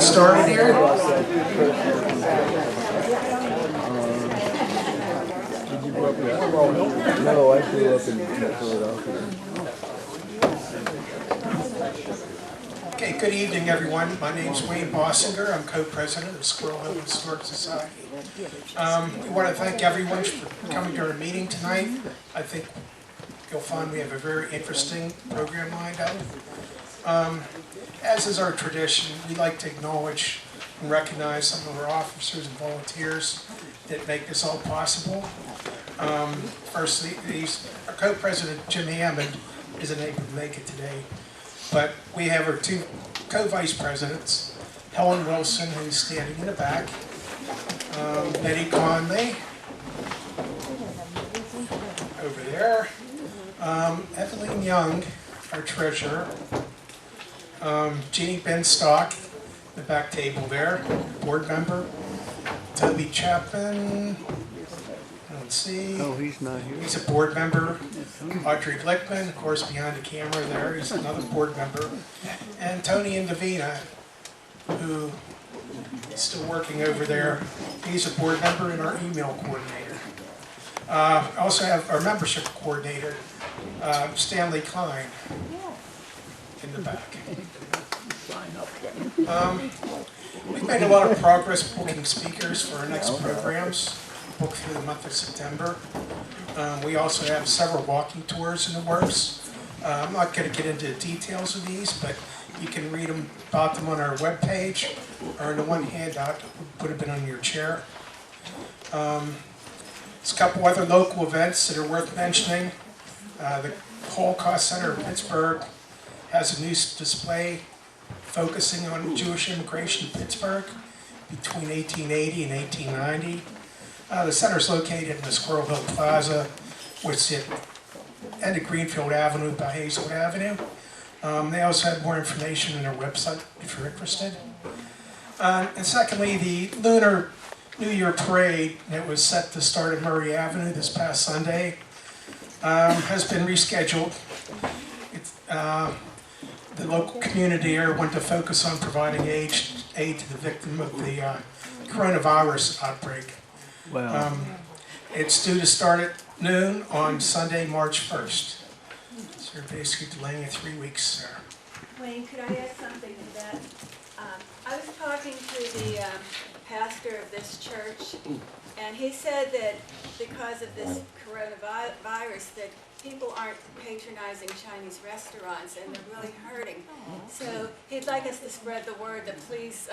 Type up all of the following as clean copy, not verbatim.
get started here? No, I grew up in Philadelphia. Okay, good evening, everyone. My name is Wayne Bossinger. I'm co-president of Squirrel Historic Society. We want to thank everyone for coming to our meeting tonight. I think you'll find we have a very interesting program lined up. As is our tradition, we'd like to acknowledge and recognize some of our officers and volunteers that make this all possible. Firstly, our co-president, Jim Hammond, isn't able to make it today. But we have our two co-vice presidents, Helen Wilson, who's standing in the back, Betty Conley, over there, Evelyn Young, our treasurer, Jeannie Benstock, the back table there, board member, Toby Chapman, let's see. Oh, he's not here. He's a board member. Audrey Glickman, of course, behind the camera there. He's another board member. And Tony Indovina, who is still working over there. He's a board member and our email coordinator. I also have our membership coordinator, Stanley Klein, in the back. We've made a lot of progress booking speakers for our next programs. Booked through the month of September. We also have several walking tours in the works. I'm not going to get into the details of these, but you can read about them on our webpage or in the one handout that would have been on your chair. There's a couple other local events that are worth mentioning. The Holocaust Center of Pittsburgh has a new display focusing on Jewish immigration in Pittsburgh between 1880 and 1890. The center is located in the Squirrel Hill Plaza, which is at end of Greenfield Avenue by Hazelwood Avenue. They also have more information on their website if you're interested. And secondly, the Lunar New Year Parade that was set to start at Murray Avenue this past Sunday has been rescheduled. The local community here want to focus on providing aid to the victim of the coronavirus outbreak. Wow. It's due to start at noon on Sunday, March 1st. So you're basically delaying it 3 weeks there. Wayne, could I add something to that? I was talking to the pastor of this church, and he said that because of this coronavirus, that people aren't patronizing Chinese restaurants, and they're really hurting. So he'd like us to spread the word that please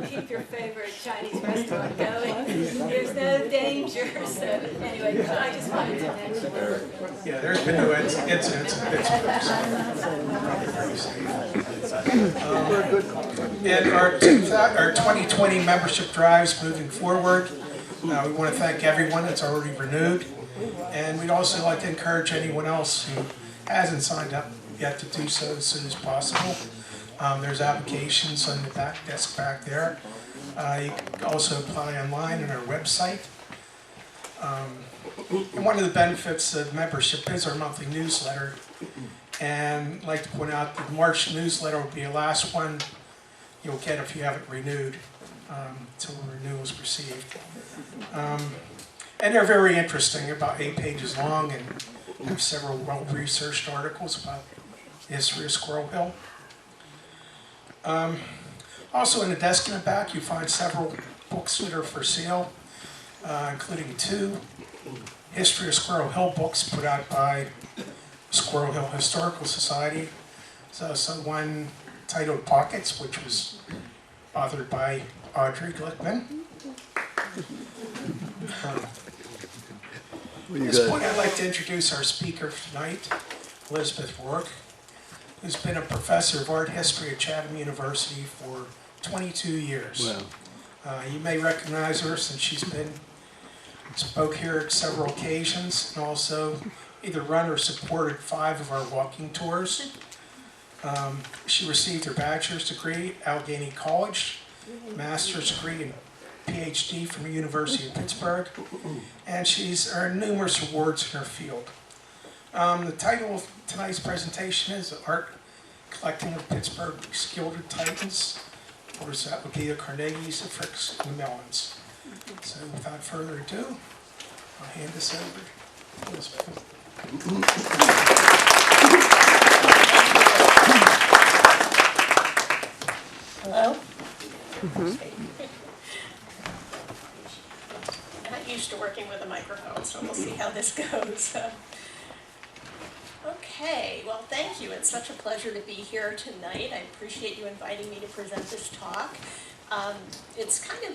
keep your favorite Chinese restaurant going. There's no danger. So anyway, I just wanted to mention that. Yeah, there's been no incidents in Pittsburgh. And our 2020 membership drives moving forward. We want to thank everyone that's already renewed. And we'd also like to encourage anyone else who hasn't signed up yet to do so as soon as possible. There's applications on the back desk back there. You can also apply online on our website. And one of the benefits of membership is our monthly newsletter. And I'd like to point out that the March newsletter will be the last one you'll get if you haven't renewed until the renewal is received. And they're very interesting, about 8 pages long, and have several well-researched articles about the history of Squirrel Hill. Also in the desk in the back, you find several books that are for sale, including 2 History of Squirrel Hill books put out by Squirrel Hill Historical Society. So one titled Pockets, which was authored by Audrey Glickman. At this point, I'd like to introduce our speaker for tonight, Elisabeth Roark, who's been a professor of art history at Chatham University for 22 years. Wow. You may recognize her since she's spoke here at several occasions, and also either run or supported 5 of our walking tours. She received her bachelor's degree at Allegheny College, master's degree and PhD from the University of Pittsburgh, and she's earned numerous awards in her field. The title of tonight's presentation is Art Collecting of Pittsburgh's Gilded Titans, Of course, that would be the Carnegies, the Fricks, and the Mellons. So without further ado, I'll hand this over to Elisabeth. Hello? I'm not used to working with a microphone, so we'll see how this goes. Okay, well, thank you. It's such a pleasure to be here tonight. I appreciate you inviting me to present this talk. It's kind of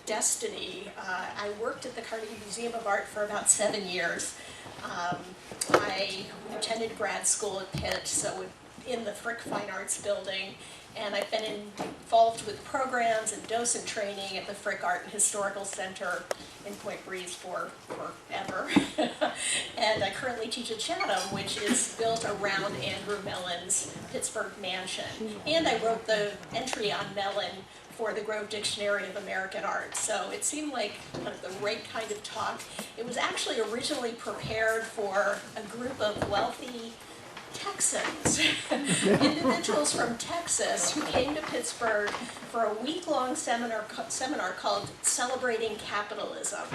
destiny. I worked at the Carnegie Museum of Art for about 7 years. I attended grad school at Pitt, so in the Frick Fine Arts building, and I've been involved with programs and docent training at the Frick Art and Historical Center in Point Breeze for forever. And I currently teach at Chatham, which is built around Andrew Mellon's Pittsburgh mansion. And I wrote the entry on Mellon for the Grove Dictionary of American Art. So it seemed like kind of the right kind of talk. It was actually originally prepared for a group of wealthy Texans, individuals from Texas who came to Pittsburgh for a week-long seminar called Celebrating Capitalism.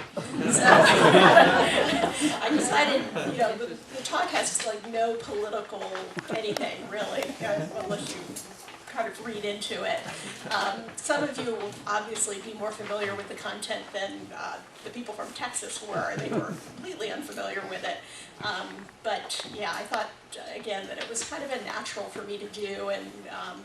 So I decided, you know, the talk has like no political anything really, unless you kind of read into it. Some of you will obviously be more familiar with the content than the people from Texas were. They were completely unfamiliar with it. But yeah, I thought, again, that it was kind of a natural for me to do. And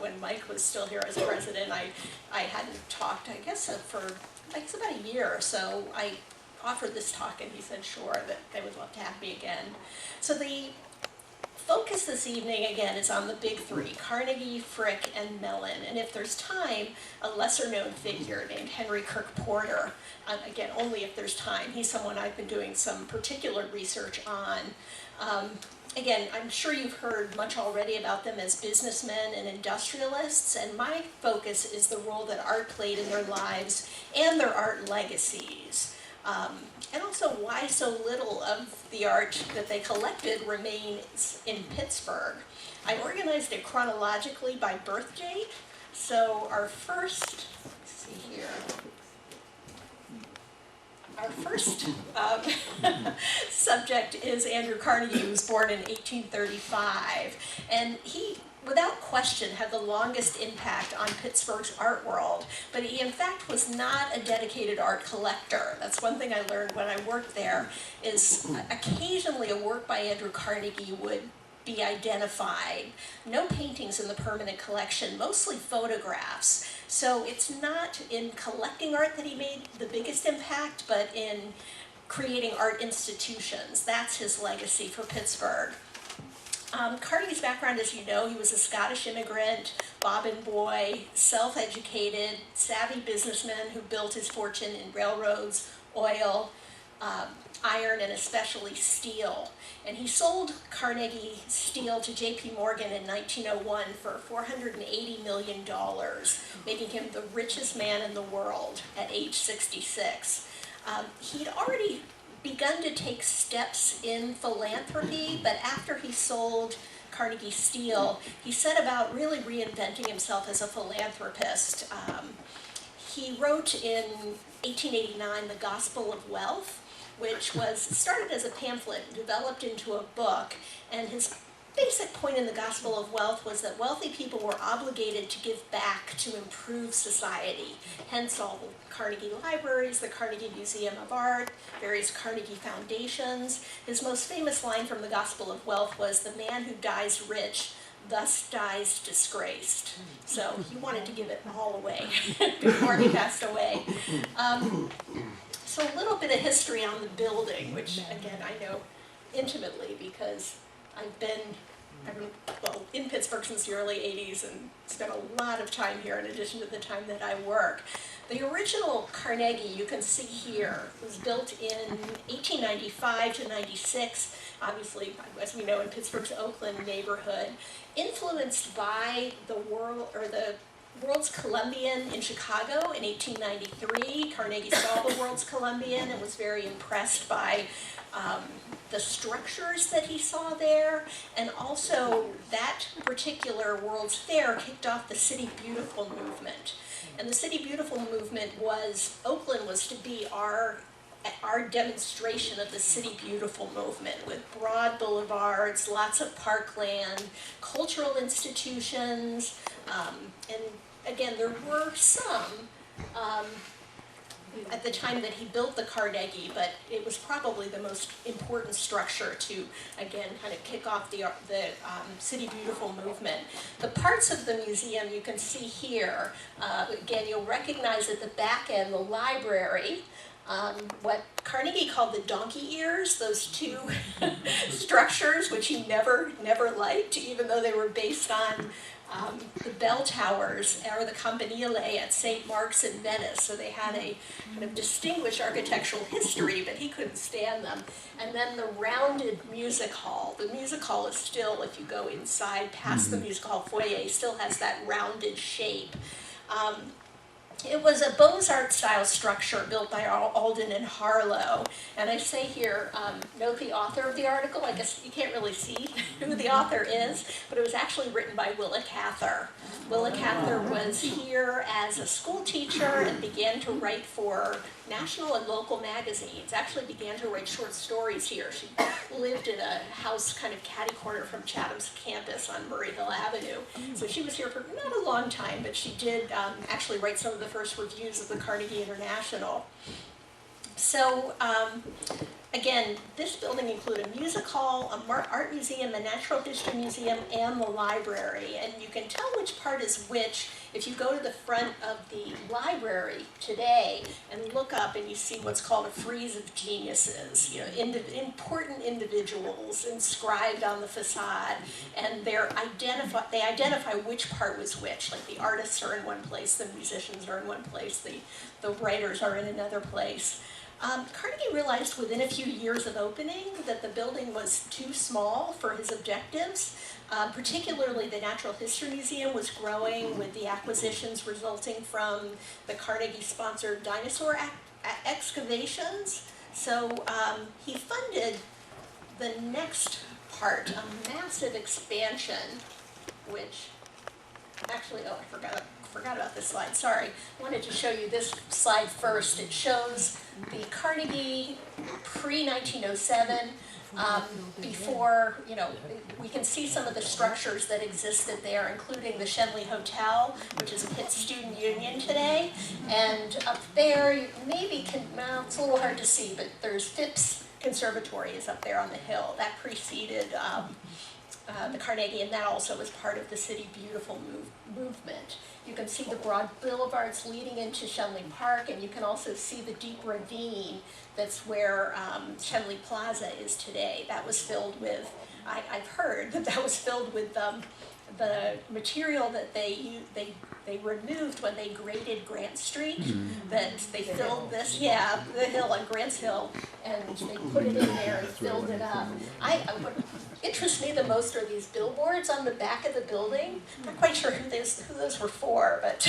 when Mike was still here as president, I hadn't talked, I guess, for about a year or so. I offered this talk and he said, sure, that they would love to have me again. So the focus this evening, again, is on the big three, Carnegie, Frick, and Mellon. And if there's time, a lesser-known figure named Henry Kirk Porter. Again, only if there's time. He's someone I've been doing some particular research on. Again, I'm sure you've heard much already about them as businessmen and industrialists, and my focus is the role that art played in their lives and their art legacies. And also why so little of the art that they collected remains in Pittsburgh. I organized it chronologically by birth date. So our first, let's see here, our first subject is Andrew Carnegie, who was born in 1835. And he, without question, had the longest impact on Pittsburgh's art world, but he in fact was not a dedicated art collector. That's one thing I learned when I worked there, is occasionally a work by Andrew Carnegie would be identified. No paintings in the permanent collection, mostly photographs. So it's not in collecting art that he made the biggest impact, but in creating art institutions. That's his legacy for Pittsburgh. Carnegie's background, as you know, he was a Scottish immigrant, bobbin boy, self-educated, savvy businessman who built his fortune in railroads, oil, iron, and especially steel. And he sold Carnegie steel to J.P. Morgan in 1901 for $480 million, making him the richest man in the world at age 66. He'd already begun to take steps in philanthropy, but after he sold Carnegie Steel, he set about really reinventing himself as a philanthropist. He wrote in 1889 The Gospel of Wealth, which was started as a pamphlet, developed into a book, and his basic point in the Gospel of Wealth was that wealthy people were obligated to give back to improve society. Hence all the Carnegie libraries, the Carnegie Museum of Art, various Carnegie foundations. His most famous line from the Gospel of Wealth was, "The man who dies rich thus dies disgraced." So he wanted to give it all away before he passed away. So a little bit of history on the building, which again I know intimately because I've been in Pittsburgh since the early 80s and spent a lot of time here in addition to the time that I work. The original Carnegie, you can see here, was built in 1895 to 96, obviously, as we know, in Pittsburgh's Oakland neighborhood, influenced by the World's Columbian in Chicago in 1893. Carnegie saw the World's Columbian and was very impressed by the structures that he saw there, and also that particular World's Fair kicked off the City Beautiful movement. And the City Beautiful movement was, Oakland was to be our demonstration of the City Beautiful movement, with broad boulevards, lots of parkland, cultural institutions, and again, there were some at the time that he built the Carnegie, but it was probably the most important structure to, again, kind of kick off the City Beautiful movement. The parts of the museum you can see here, again, you'll recognize at the back end the library, what Carnegie called the donkey ears, those two structures which he never liked, even though they were based on the bell towers or the campanile at St. Mark's in Venice, so they had a kind of distinguished architectural history, but he couldn't stand them. And then the rounded music hall. The music hall is still, if you go inside past the music hall foyer, still has that rounded shape. It was a Beaux-Arts style structure built by Alden and Harlow. And I say here, note the author of the article. I guess you can't really see who the author is, but it was actually written by Willa Cather. Willa Cather was here as a school teacher and began to write for national and local magazines. Actually began to write short stories here. She lived in a house kind of catty corner from Chatham's campus on Murray Hill Avenue. So she was here for not a long time, but she did actually write some of the first reviews of the Carnegie International. So again, this building included a music hall, a art museum, a natural history museum, and the library. And you can tell which part is which if you go to the front of the library today and look up and you see what's called a Frieze of Geniuses, you know, important individuals inscribed on the facade, and they identify which part was which. Like the artists are in one place, the musicians are in one place, the writers are in another place. Carnegie realized within a few years of opening that the building was too small for his objectives. Particularly the Natural History Museum was growing with the acquisitions resulting from the Carnegie-sponsored dinosaur excavations. So he funded the next part, a massive expansion, which actually, oh, I forgot about this slide, sorry. I wanted to show you this slide first. It shows the Carnegie pre-1907, before, you know, we can see some of the structures that existed there, including the Shenley Hotel, which is Pitt's Student Union today. And up there, you maybe can, well, it's a little hard to see, but there's Phipps Conservatory is up there on the hill. That preceded the Carnegie, and that also was part of the City Beautiful movement. You can see the broad boulevards leading into Shenley Park, and you can also see the deep ravine that's where Shenley Plaza is today. That was filled with, I've heard that was filled with the material that they removed when they graded Grant Street, that they filled this, yeah, the hill on Grant's Hill, and they put it in there and filled it up. What interests me the most are these billboards on the back of the building. I'm not quite sure who those were for, but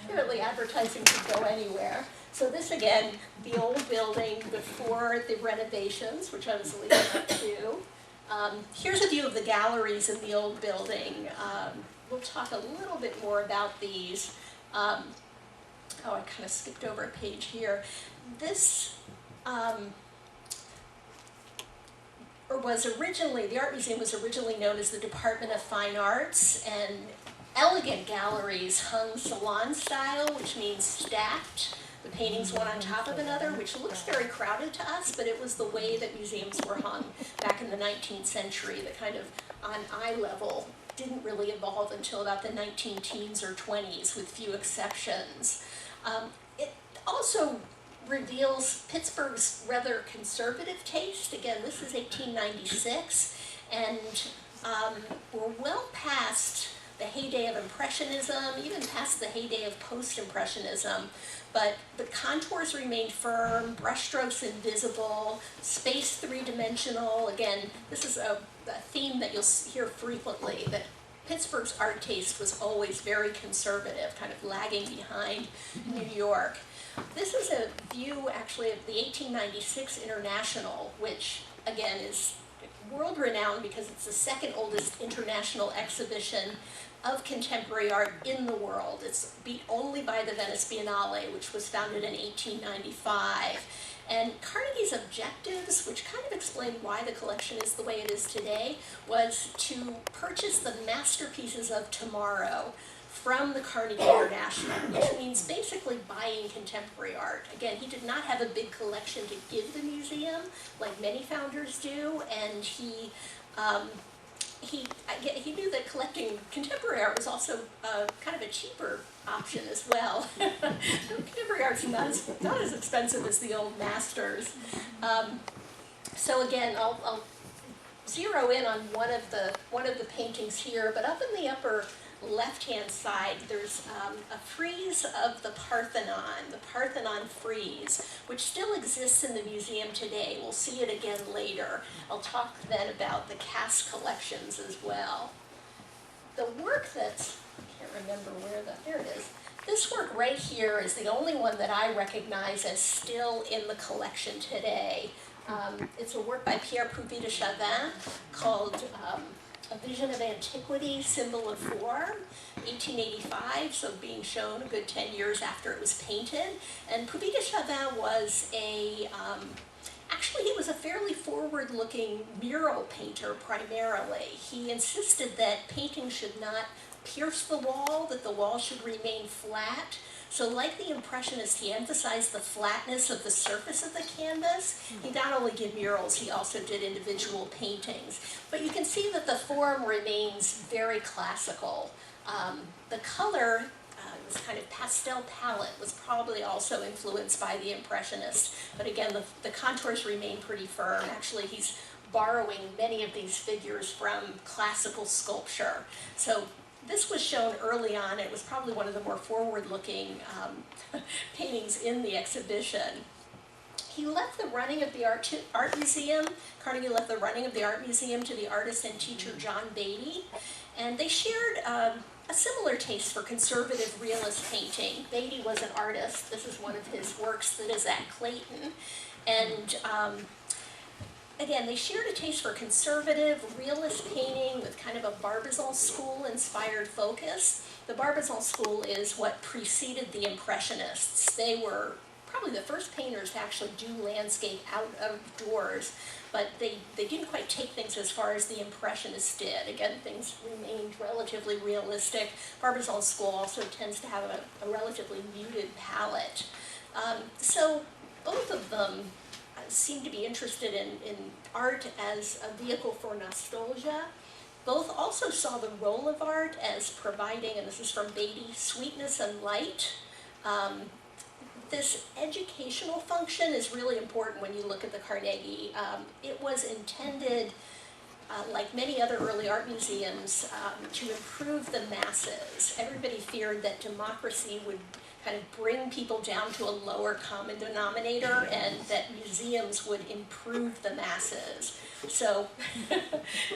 apparently advertising could go anywhere. So this, again, the old building before the renovations, which I was leading up to. Here's a view of the galleries in the old building. We'll talk a little bit more about these. Oh, I kind of skipped over a page here. This was originally, the art museum was originally known as the Department of Fine Arts, and elegant galleries hung salon style, which means stacked. The paintings one on top of another, which looks very crowded to us, but it was the way that museums were hung back in the 19th century. The kind of on eye level didn't really evolve until about the 19-teens or 20s, with few exceptions. It also reveals Pittsburgh's rather conservative taste. Again, this is 1896, and we're well past the heyday of Impressionism, even past the heyday of Post-Impressionism. But the contours remained firm, brushstrokes invisible, space three-dimensional. Again, this is a theme that you'll hear frequently, that Pittsburgh's art taste was always very conservative, kind of lagging behind New York. This is a view, actually, of the 1896 International, which, again, is world-renowned because it's the second oldest international exhibition of contemporary art in the world. It's beat only by the Venice Biennale, which was founded in 1895. And Carnegie's objectives, which kind of explain why the collection is the way it is today, was to purchase the masterpieces of tomorrow from the Carnegie International, which means basically buying contemporary art. Again, he did not have a big collection to give the museum, like many founders do, and he knew that collecting contemporary art was also kind of a cheaper option as well. Contemporary art's not as expensive as the old masters. So again, I'll zero in on one of the paintings here, but up in the upper left-hand side, there's a frieze of the Parthenon Frieze, which still exists in the museum today. We'll see it again later. I'll talk then about the Caste collections as well. The work that's, I can't remember there it is. This work right here is the only one that I recognize as still in the collection today. It's a work by Pierre Poopy de Chatham called A Vision of Antiquity, Symbol of Form, 1885, so being shown a good 10 years after it was painted. And Poupy de Chatham was actually he was a fairly forward-looking mural painter primarily. He insisted that painting should not pierce the wall, that the wall should remain flat. So like the Impressionists, he emphasized the flatness of the surface of the canvas. He not only did murals, he also did individual paintings. But you can see that the form remains very classical. The color, this kind of pastel palette, was probably also influenced by the Impressionists. But again, the contours remain pretty firm. Actually, he's borrowing many of these figures from classical sculpture. So this was shown early on. It was probably one of the more forward-looking paintings in the exhibition. He left the running of the art museum. Carnegie left the running of the art museum to the artist and teacher John Beatty, and they shared a similar taste for conservative realist painting. Beatty was an artist. This is one of his works that is at Clayton, and again, they shared a taste for conservative, realist painting with kind of a Barbizon school-inspired focus. The Barbizon school is what preceded the Impressionists. They were probably the first painters to actually do landscape out of doors, but they didn't quite take things as far as the Impressionists did. Again, things remained relatively realistic. Barbizon school also tends to have a relatively muted palette. So both of them seem to be interested in art as a vehicle for nostalgia. Both also saw the role of art as providing, and this is from Beatty, sweetness and light. This educational function is really important when you look at the Carnegie. It was intended, like many other early art museums, to improve the masses. Everybody feared that democracy would kind of bring people down to a lower common denominator, and that museums would improve the masses. So,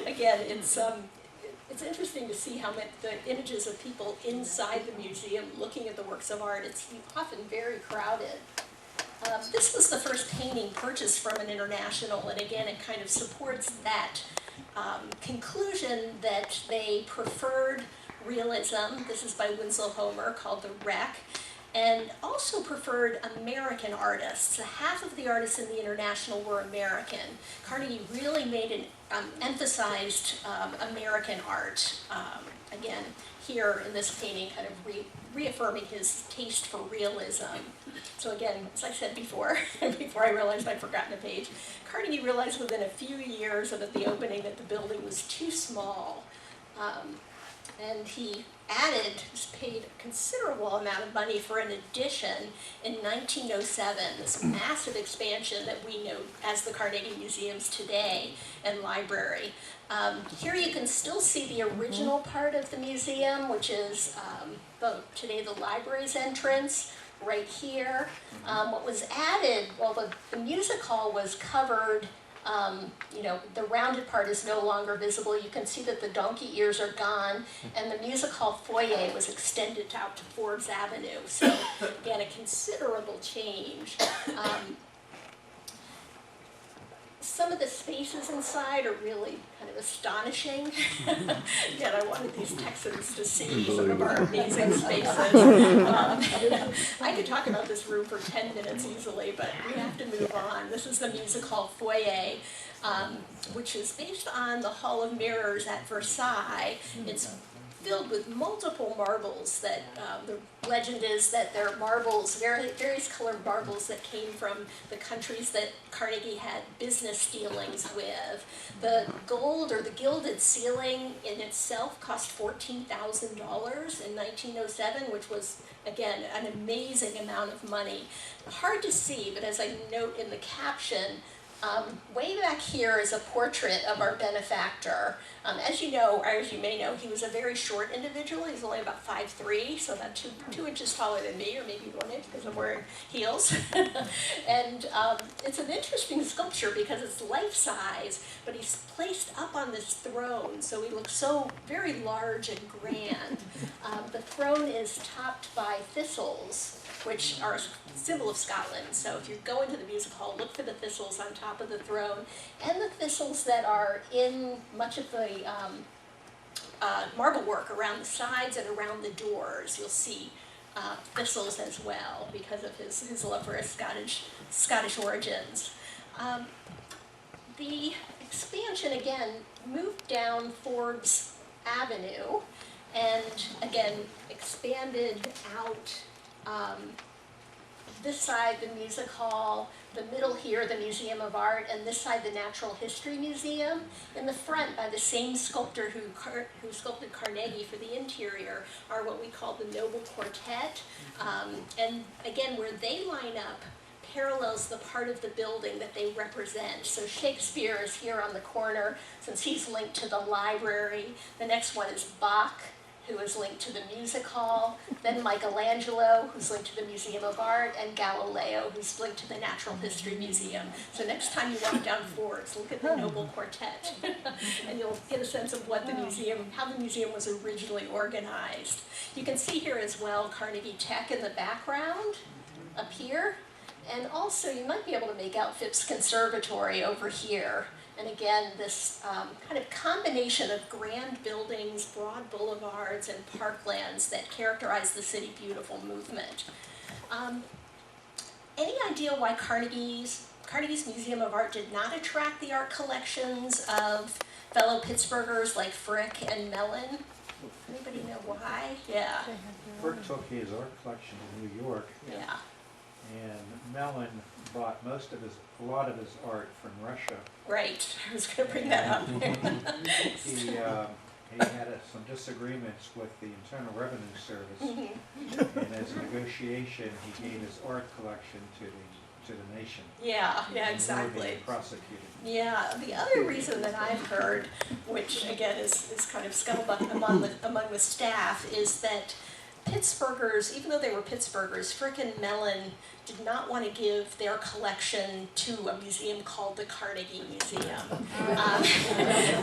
again, it's interesting to see how many the images of people inside the museum looking at the works of art. It's often very crowded. This was the first painting purchased from an international, and again, it kind of supports that conclusion that they preferred realism. This is by Winslow Homer, called The Wreck, and also preferred American artists. Half of the artists in the International were American. Carnegie really made emphasized American art. Again, here in this painting, kind of reaffirming his taste for realism. So again, as I said before, before I realized I'd forgotten a page, Carnegie realized within a few years of the opening that the building was too small. And he paid a considerable amount of money for an addition in 1907, this massive expansion that we know as the Carnegie Museums today and library. Here you can still see the original part of the museum, which is today the library's entrance, right here. What was added, well, the music hall was covered. The rounded part is no longer visible. You can see that the donkey ears are gone, and the music hall foyer was extended out to Forbes Avenue. So, again, a considerable change. some of the spaces inside are really kind of astonishing. Again, I wanted these Texans to see some of our amazing spaces. I could talk about this room for 10 minutes easily, but we have to move on. This is the Music Hall foyer, which is based on the Hall of Mirrors at Versailles. It's filled with multiple marbles that the legend is that they're marbles, various colored marbles that came from the countries that Carnegie had business dealings with. The gold or the gilded ceiling in itself cost $14,000 in 1907, which was, again, an amazing amount of money. Hard to see, but as I note in the caption, way back here is a portrait of our benefactor. As you know, or as you may know, he was a very short individual. He was only about 5'3", so about two inches taller than me, or maybe 1 inch because I'm wearing heels. And it's an interesting sculpture because it's life-size, but he's placed up on this throne, so he looks so very large and grand. The throne is topped by thistles, which are a symbol of Scotland. So if you go into the music hall, look for the thistles on top of the throne, and the thistles that are in much of the marble work around the sides and around the doors. You'll see thistles as well because of his love for his Scottish origins. The expansion, again, moved down Forbes Avenue and, again, expanded out this side, the music hall, the middle here, the Museum of Art, and this side, the Natural History Museum. In the front, by the same sculptor who sculpted Carnegie for the interior, are what we call the Noble Quartet. And again, where they line up parallels the part of the building that they represent. So Shakespeare is here on the corner, since he's linked to the library. The next one is Bach, who is linked to the music hall, then Michelangelo, who's linked to the Museum of Art, and Galileo, who's linked to the Natural History Museum. So next time you walk down Forbes, look at the Noble Quartet, and you'll get a sense of what the museum, how the museum was originally organized. You can see here as well Carnegie Tech in the background, up here, and also you might be able to make out Phipps Conservatory over here. And again, this kind of combination of grand buildings, broad boulevards, and parklands that characterize the City Beautiful movement. Any idea why Carnegie's Museum of Art did not attract the art collections of fellow Pittsburghers like Frick and Mellon? Anybody know why? Yeah. Frick took his art collection to New York. Yeah. And Mellon bought a lot of his art from Russia. Right, I was going to bring that up. He had some disagreements with the Internal Revenue Service, and as a negotiation, he gave his art collection to the nation. Yeah, exactly. Prosecuted. Yeah, the other reason that I've heard, which again is kind of scuttlebutt among the staff, is that Pittsburghers, even though they were Pittsburghers, Frick and Mellon did not want to give their collection to a museum called the Carnegie Museum.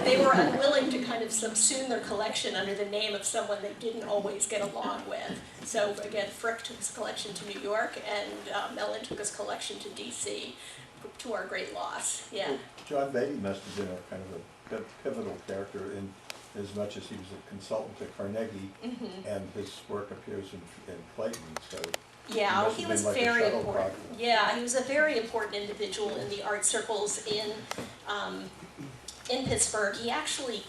They were unwilling to kind of subsume their collection under the name of someone they didn't always get along with. So again, Frick took his collection to New York, and Mellon took his collection to DC, to our great loss. Yeah. John Beatty must have been a kind of a pivotal character in as much as he was a consultant to Carnegie, and his work appears in Clayton. So yeah, he was like very important. Yeah, he was a very important individual in the art circles in Pittsburgh. He actually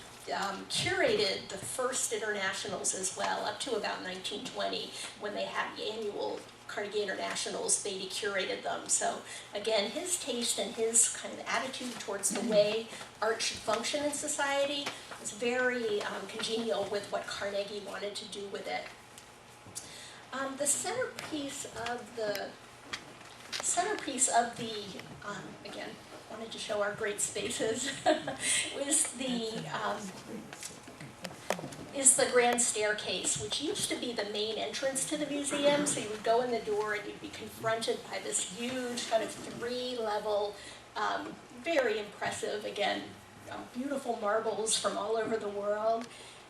curated the first internationals as well, up to about 1920, when they had the annual Carnegie Internationals. Beatty curated them. So again, his taste and his kind of attitude towards the way art should function in society was very congenial with what Carnegie wanted to do with it. The centerpiece of the again, wanted to show our great spaces, is the grand staircase, which used to be the main entrance to the museum. So you would go in the door and you'd be confronted by this huge kind of 3-level, very impressive, again, beautiful marbles from all over the world.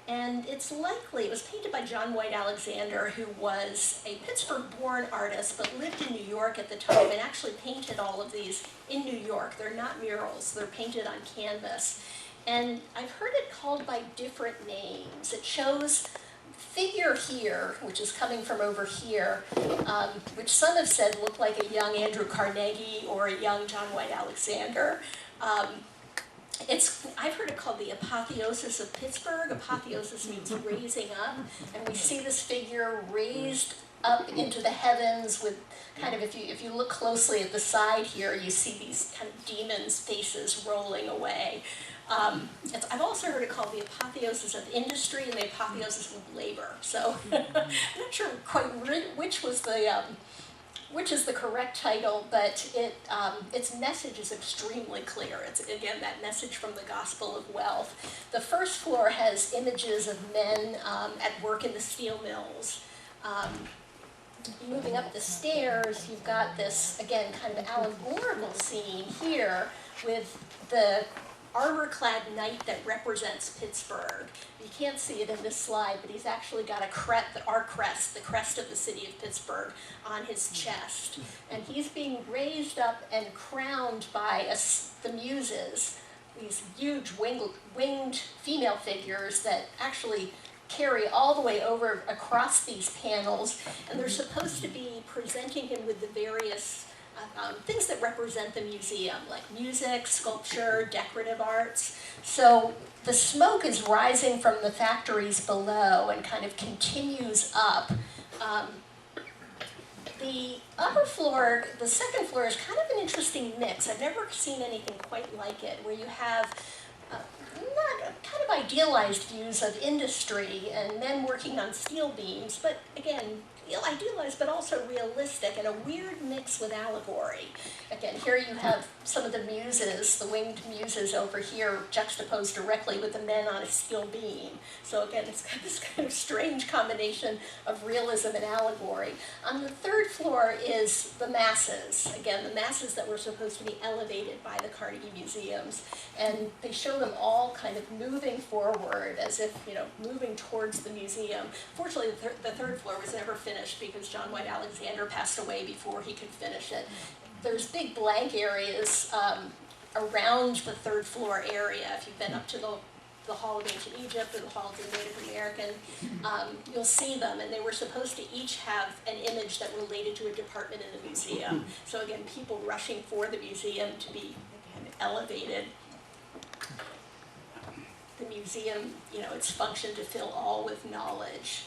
And it's likely, it was painted by John White Alexander, who was a Pittsburgh-born artist, but lived in New York at the time and actually painted all of these in New York. They're not murals, they're painted on canvas. And I've heard it called by different names. It shows figure here, which is coming from over here, which some have said looked like a young Andrew Carnegie or a young John White Alexander. I've heard it called the Apotheosis of Pittsburgh. Apotheosis means raising up, and we see this figure raised up into the heavens with kind of, if you look closely at the side here, you see these kind of demons' faces rolling away. I've also heard it called the Apotheosis of Industry and the Apotheosis of Labor. So I'm not sure quite which is the correct title, but its message is extremely clear. It's, again, that message from the Gospel of Wealth. The first floor has images of men at work in the steel mills. Moving up the stairs, you've got this, again, kind of allegorical scene here with the armor-clad knight that represents Pittsburgh. You can't see it in this slide, but he's actually got our crest, the crest of the city of Pittsburgh, on his chest. And he's being raised up and crowned by the Muses, these huge winged female figures that actually carry all the way over across these panels, and they're supposed to be presenting him with the various things that represent the museum, like music, sculpture, decorative arts. So the smoke is rising from the factories below and kind of continues up. The upper floor, the second floor, is kind of an interesting mix. I've never seen anything quite like it, where you have kind of idealized views of industry and men working on steel beams, but again, idealized but also realistic, and a weird mix with allegory. Again, here you have some of the muses, the winged muses over here, juxtaposed directly with the men on a steel beam. So again, it's got this kind of strange combination of realism and allegory. On the third floor is the masses. Again, the masses that were supposed to be elevated by the Carnegie Museums. And they show them all kind of moving forward as if, moving towards the museum. Fortunately, the third floor was never finished because John White Alexander passed away before he could finish it. There's big blank areas around the third floor area. If you've been up to the Hall of Ancient Egypt or the Hall of the Native American, you'll see them, and they were supposed to each have an image that related to a department in the museum. So again, people rushing for the museum to be elevated. The museum, its function to fill all with knowledge.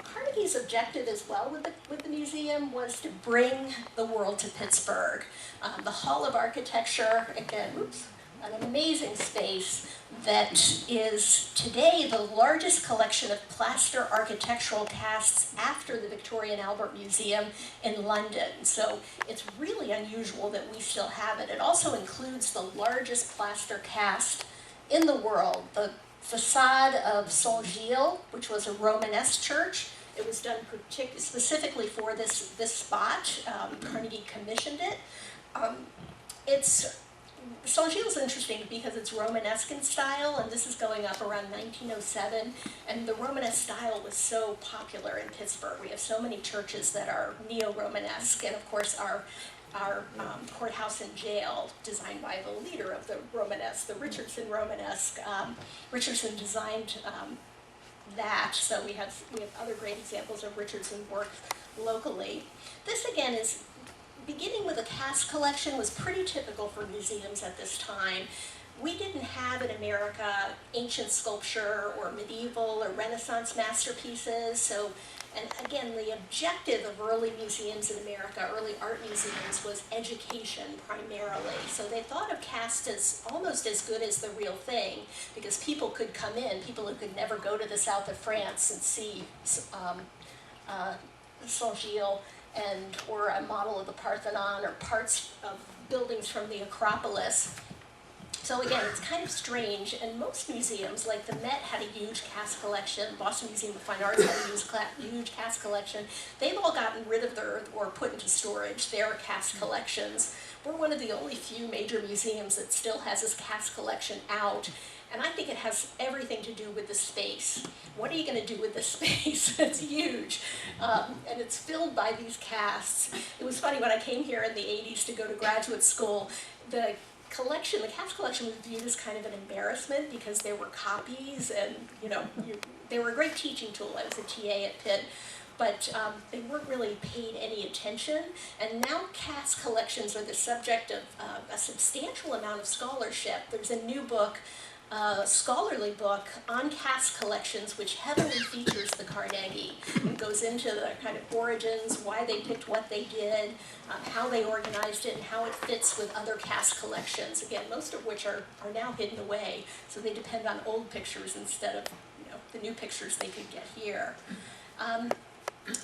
Carnegie's objective as well with the museum was to bring the world to Pittsburgh. The Hall of Architecture, again, an amazing space that is today the largest collection of plaster architectural casts after the Victoria and Albert Museum in London. So it's really unusual that we still have it. It also includes the largest plaster cast in the world, the facade of Saint-Gilles, which was a Romanesque church. It was done specifically for this spot. Carnegie commissioned it. Saint-Gilles is interesting because it's Romanesque in style, and this is going up around 1907, and the Romanesque style was so popular in Pittsburgh. We have so many churches that are neo-Romanesque, and of course our courthouse and jail, designed by the leader of the Romanesque, the Richardson Romanesque. Richardson designed that, so we have other great examples of Richardson work locally. This again is beginning with a cast collection was pretty typical for museums at this time. We didn't have in America ancient sculpture or medieval or Renaissance masterpieces, and again, the objective of early museums in America, early art museums, was education primarily. So they thought of cast as almost as good as the real thing, because people could come in, people who could never go to the south of France and see Saint-Gilles or a model of the Parthenon or parts of buildings from the Acropolis. So again, it's kind of strange, and most museums, like the Met, had a huge cast collection, Boston Museum of Fine Arts had a huge cast collection. They've all gotten rid of or put into storage their cast collections. We're one of the only few major museums that still has this cast collection out, And I think it has everything to do with the space. What are you going to do with this space? It's huge. And it's filled by these casts. It was funny, when I came here in the 80s to go to graduate school, the collection, the cast collection, was viewed as kind of an embarrassment because there were copies and, they were a great teaching tool. I was a TA at Pitt. But they weren't really paid any attention. And now cast collections are the subject of a substantial amount of scholarship. There's a new book, scholarly book on cast collections, which heavily features the Carnegie. It goes into the kind of origins, why they picked what they did, how they organized it, and how it fits with other cast collections. Again, most of which are now hidden away, so they depend on old pictures instead of the new pictures they could get here.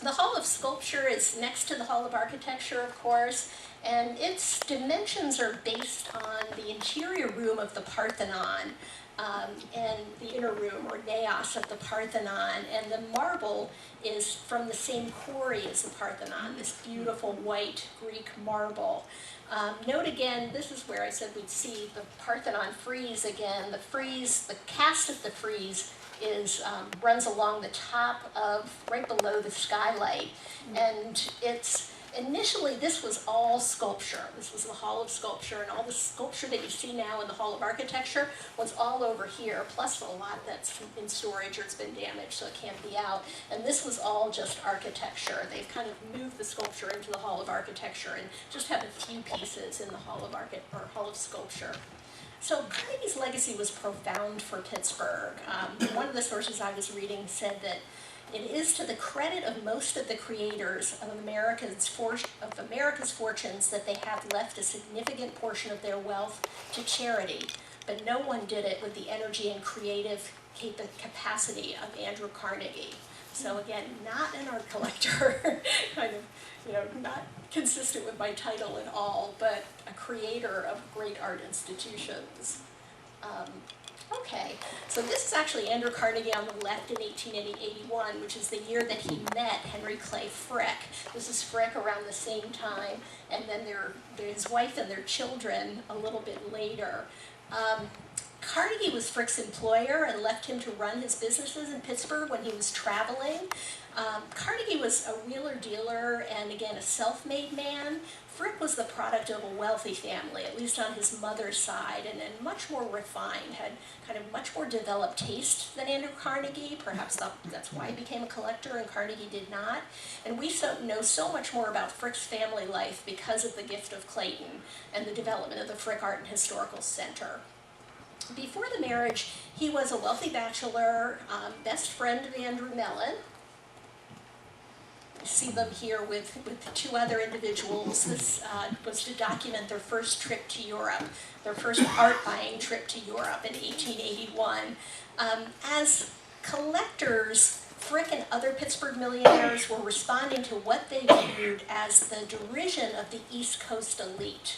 The Hall of Sculpture is next to the Hall of Architecture, of course, and its dimensions are based on the interior room of the Parthenon and the inner room, or naos, of the Parthenon. And the marble is from the same quarry as the Parthenon, this beautiful white Greek marble. Note again, this is where I said we'd see the Parthenon Frieze again. The frieze, the cast of the frieze, runs along the top of, right below the skylight. And initially this was all sculpture. This was the Hall of Sculpture, and all the sculpture that you see now in the Hall of Architecture was all over here, plus a lot that's in storage or it's been damaged so it can't be out. And this was all just architecture. They've kind of moved the sculpture into the Hall of Architecture and just have a few pieces in the Hall of Sculpture. So Carnegie's legacy was profound for Pittsburgh. One of the sources I was reading said that it is to the credit of most of the creators of America's fortunes that they have left a significant portion of their wealth to charity, but no one did it with the energy and creative capacity of Andrew Carnegie. So again, not an art collector, kind of, not consistent with my title at all, but a creator of great art institutions. Okay, so this is actually Andrew Carnegie on the left in 1881, which is the year that he met Henry Clay Frick. This is Frick around the same time, and then his wife and their children a little bit later. Carnegie was Frick's employer and left him to run his businesses in Pittsburgh when he was traveling. Carnegie was a wheeler-dealer and, again, a self-made man. Frick was the product of a wealthy family, at least on his mother's side, and much more refined, had kind of much more developed taste than Andrew Carnegie. Perhaps that's why he became a collector and Carnegie did not. And we know so much more about Frick's family life because of the gift of Clayton and the development of the Frick Art and Historical Center. Before the marriage, he was a wealthy bachelor, best friend of Andrew Mellon. You see them here with two other individuals. This was to document their first trip to Europe, their first art buying trip to Europe in 1881. As collectors, Frick and other Pittsburgh millionaires were responding to what they viewed as the derision of the East Coast elite,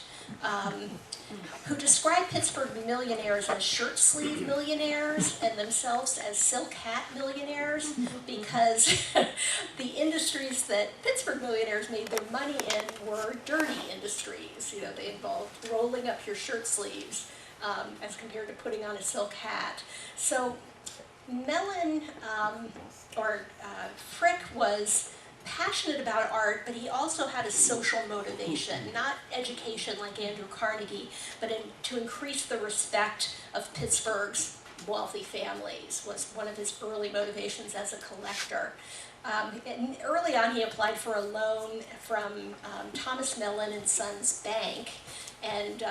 who described Pittsburgh millionaires as shirt-sleeve millionaires and themselves as silk hat millionaires because the industries that Pittsburgh millionaires made their money in were dirty industries. They involved rolling up your shirt sleeves as compared to putting on a silk hat. So Mellon, Frick was passionate about art, but he also had a social motivation, not education like Andrew Carnegie, but to increase the respect of Pittsburgh's wealthy families was one of his early motivations as a collector. And early on, he applied for a loan from Thomas Mellon and Sons Bank, and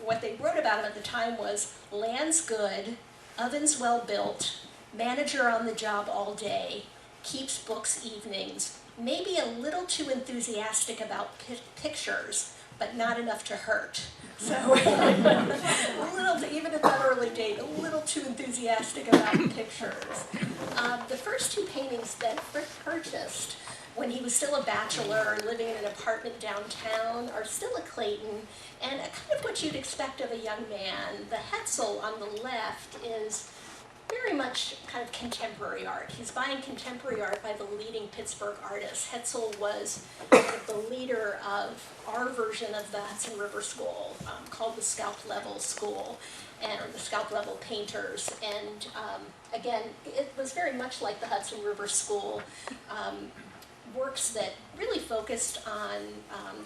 what they wrote about him at the time was land's good, ovens well built, manager on the job all day, keeps books evenings, maybe a little too enthusiastic about pictures, but not enough to hurt. So, even at that early date, a little too enthusiastic about pictures. The first two paintings that Frick purchased when he was still a bachelor living in an apartment downtown are still at Clayton, and kind of what you'd expect of a young man. The Hetzel on the left is very much kind of contemporary art. He's buying contemporary art by the leading Pittsburgh artists. Hetzel was kind of the leader of our version of the Hudson River School, called the Scalp Level School, or the Scalp Level Painters. And again, it was very much like the Hudson River School, works that really focused on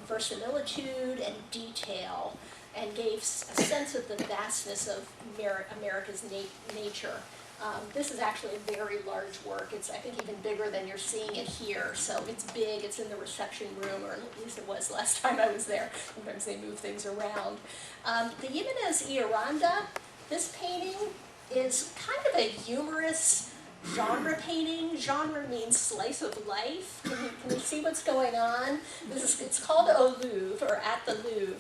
verisimilitude and detail, and gave a sense of the vastness of America's nature. This is actually a very large work. It's, I think, even bigger than you're seeing it here. So it's big, it's in the reception room, or at least it was last time I was there. Sometimes they move things around. The Jimenez y Aranda, this painting is kind of a humorous genre painting. Genre means slice of life. Can you see what's going on? It's called Au Louvre, or At the Louvre.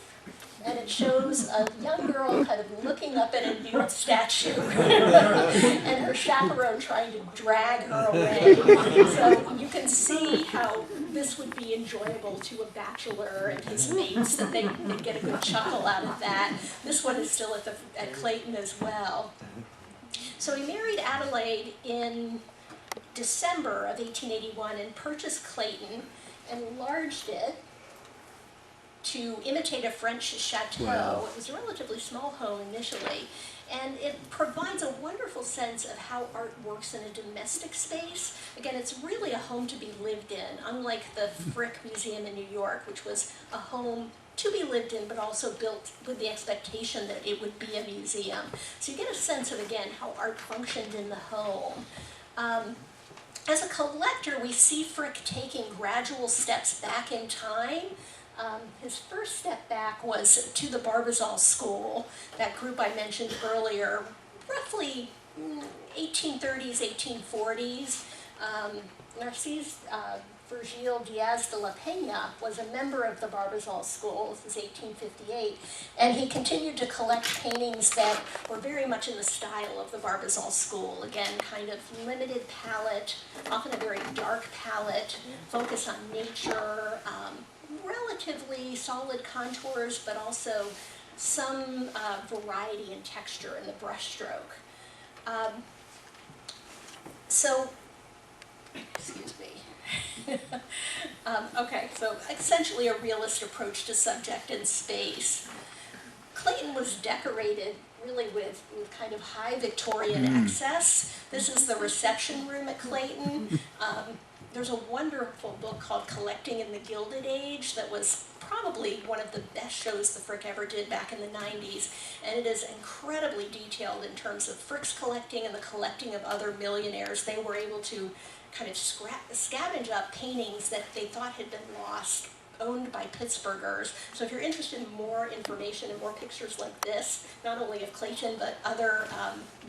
And it shows a young girl kind of looking up at a nude statue and her chaperone trying to drag her away. So you can see how this would be enjoyable to a bachelor and his mates, that they'd get a good chuckle out of that. This one is still at Clayton as well. So he married Adelaide in December of 1881 and purchased Clayton, enlarged it to imitate a French chateau. Wow. It was a relatively small home initially, and it provides a wonderful sense of how art works in a domestic space. Again, it's really a home to be lived in, unlike the Frick Museum in New York, which was a home to be lived in, but also built with the expectation that it would be a museum. So you get a sense of, again, how art functioned in the home. As a collector, we see Frick taking gradual steps back in time. His first step back was to the Barbizon School, that group I mentioned earlier, roughly 1830s, 1840s. Narcisse Virgile Diaz de la Peña was a member of the Barbizon School. This is 1858, and he continued to collect paintings that were very much in the style of the Barbizon School. Again, kind of limited palette, often a very dark palette, focus on nature, relatively solid contours, but also some variety in texture in the brushstroke. Excuse me. Okay, so essentially a realist approach to subject and space. Clayton was decorated really with kind of high Victorian access. This is the reception room at Clayton. There's a wonderful book called Collecting in the Gilded Age that was probably one of the best shows the Frick ever did back in the 90s. And it is incredibly detailed in terms of Frick's collecting and the collecting of other millionaires. They were able to kind of scavenge up paintings that they thought had been lost, owned by Pittsburghers. So if you're interested in more information and more pictures like this, not only of Clayton, but other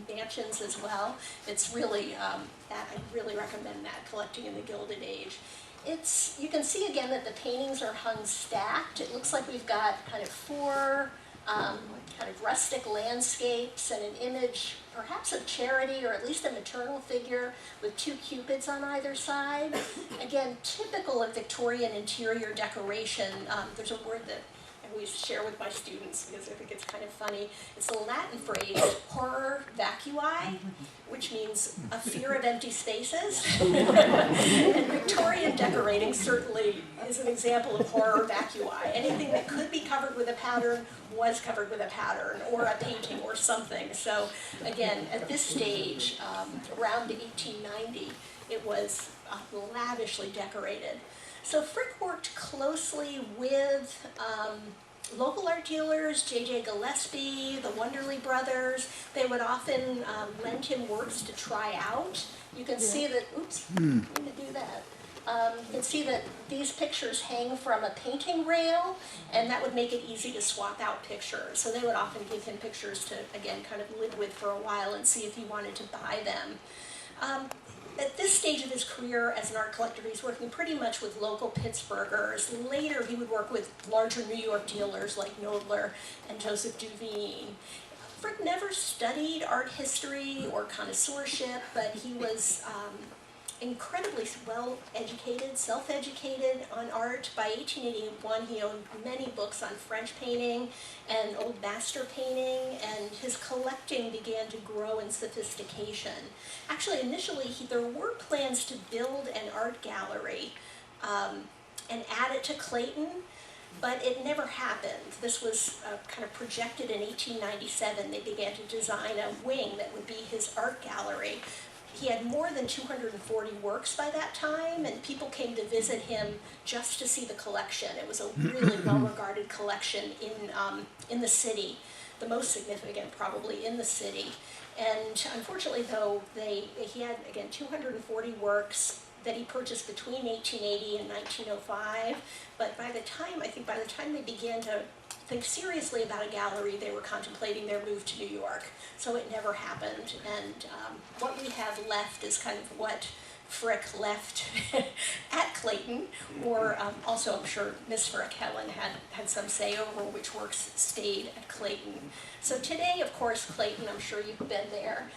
mansions as well, it's really, I really recommend that, Collecting in the Gilded Age. You can see again that the paintings are hung stacked. It looks like we've got kind of four kind of rustic landscapes and an image, perhaps of Charity, or at least a maternal figure with two cupids on either side. Again, typical of Victorian interior decoration. There's a word that I always share with my students because I think it's kind of funny. It's the Latin phrase, horror vacui, which means a fear of empty spaces. And Victorian decorating certainly is an example of horror vacui. Anything that could be covered with a pattern was covered with a pattern, or a painting, or something. So again, at this stage, around 1890, it was lavishly decorated. So Frick worked closely with local art dealers, J.J. Gillespie, the Wonderly brothers. They would often lend him works to try out. You can see that, oops, I need to do that. You can see that these pictures hang from a painting rail, and that would make it easy to swap out pictures. So they would often give him pictures to, again, kind of live with for a while and see if he wanted to buy them. At this stage of his career as an art collector, he's working pretty much with local Pittsburghers. Later, he would work with larger New York dealers like Knoedler and Joseph Duveen. Frick never studied art history or connoisseurship, but he was incredibly well-educated, self-educated on art. By 1881, he owned many books on French painting and old master painting, and his collecting began to grow in sophistication. Actually, initially, there were plans to build an art gallery and add it to Clayton, but it never happened. This was kind of projected in 1897. They began to design a wing that would be his art gallery. He had more than 240 works by that time, and people came to visit him just to see the collection. It was a really well-regarded collection in the city, the most significant probably in the city. And unfortunately, though, he had, again, 240 works that he purchased between 1880 and 1905. But by the time they began to think seriously about a gallery, they were contemplating their move to New York. So it never happened. And what we have left is kind of what Frick left at Clayton, or also I'm sure Miss Frick, Helen, had some say over which works stayed at Clayton. So today, of course, Clayton, I'm sure you've been there,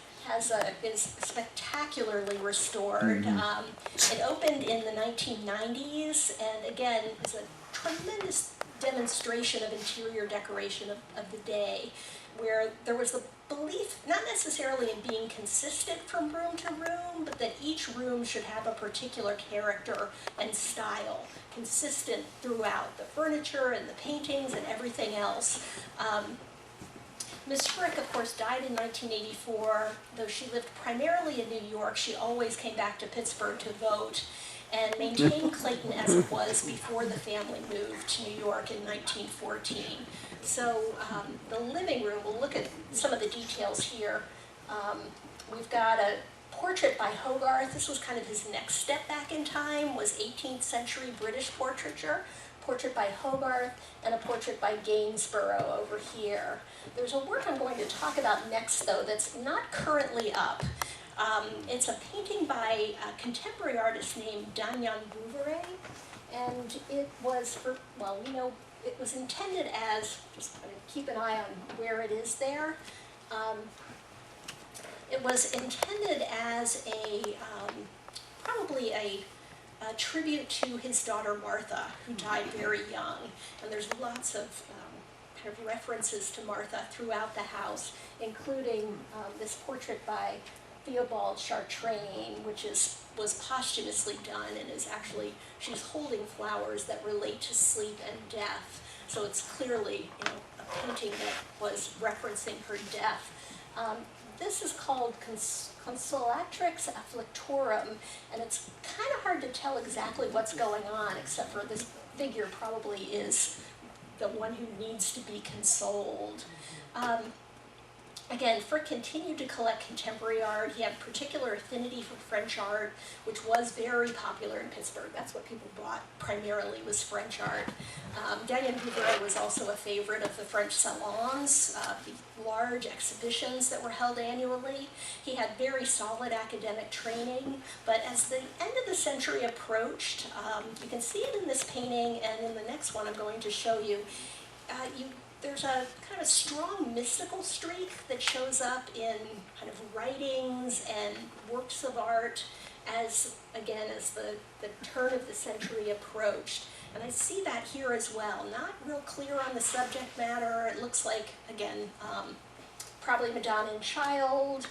is spectacularly restored. It opened in the 1990s, and again, is a tremendous demonstration of interior decoration of the day, where there was the belief, not necessarily in being consistent from room to room, but that each room should have a particular character and style, consistent throughout the furniture and the paintings and everything else. Miss Frick, of course, died in 1984. Though she lived primarily in New York, she always came back to Pittsburgh to vote and maintained Clayton as it was before the family moved to New York in 1914. So the living room, we'll look at some of the details here. We've got a portrait by Hogarth. This was kind of his next step back in time, was 18th century British portraiture. Portrait by Hogarth, and a portrait by Gainsborough over here. There's a work I'm going to talk about next, though, that's not currently up. It's a painting by a contemporary artist named Dagnan Bouveret, and it was it was intended as, just keep an eye on where it is there. It was intended as probably a tribute to his daughter Martha, who died very young. And there's lots of kind of references to Martha throughout the house, including this portrait by Theobald Chartrain, which was posthumously done and is actually, she's holding flowers that relate to sleep and death. So it's clearly a painting that was referencing her death. This is called Consolatrix Afflictorum, and it's kind of hard to tell exactly what's going on, except for this figure probably is the one who needs to be consoled. Again, Frick continued to collect contemporary art. He had particular affinity for French art, which was very popular in Pittsburgh. That's what people bought primarily, was French art. Dagnan Bouveret was also a favorite of the French salons, the large exhibitions that were held annually. He had very solid academic training, but as the end of the century approached, you can see it in this painting, and in the next one I'm going to show you, there's a kind of strong mystical streak that shows up in kind of writings and works of art as the turn of the century approached. And I see that here as well. Not real clear on the subject matter. It looks like, again, probably Madonna and Child.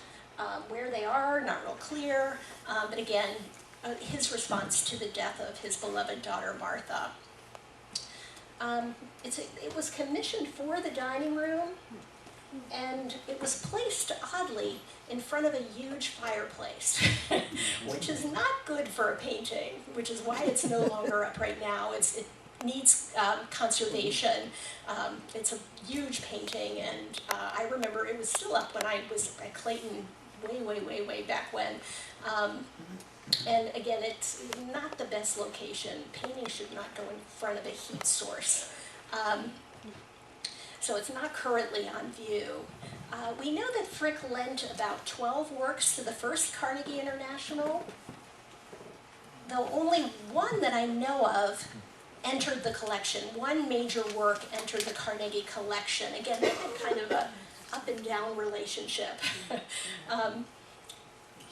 Where they are, not real clear. But again, his response to the death of his beloved daughter, Martha. It was commissioned for the dining room, and it was placed, oddly, in front of a huge fireplace, which is not good for a painting, which is why it's no longer up right now. It needs conservation. It's a huge painting, and I remember it was still up when I was at Clayton way back when. And again, it's not the best location. Painting should not go in front of a heat source. So it's not currently on view. We know that Frick lent about 12 works to the first Carnegie International, though only one that I know of entered the collection. One major work entered the Carnegie collection. Again, they had kind of a up and down relationship.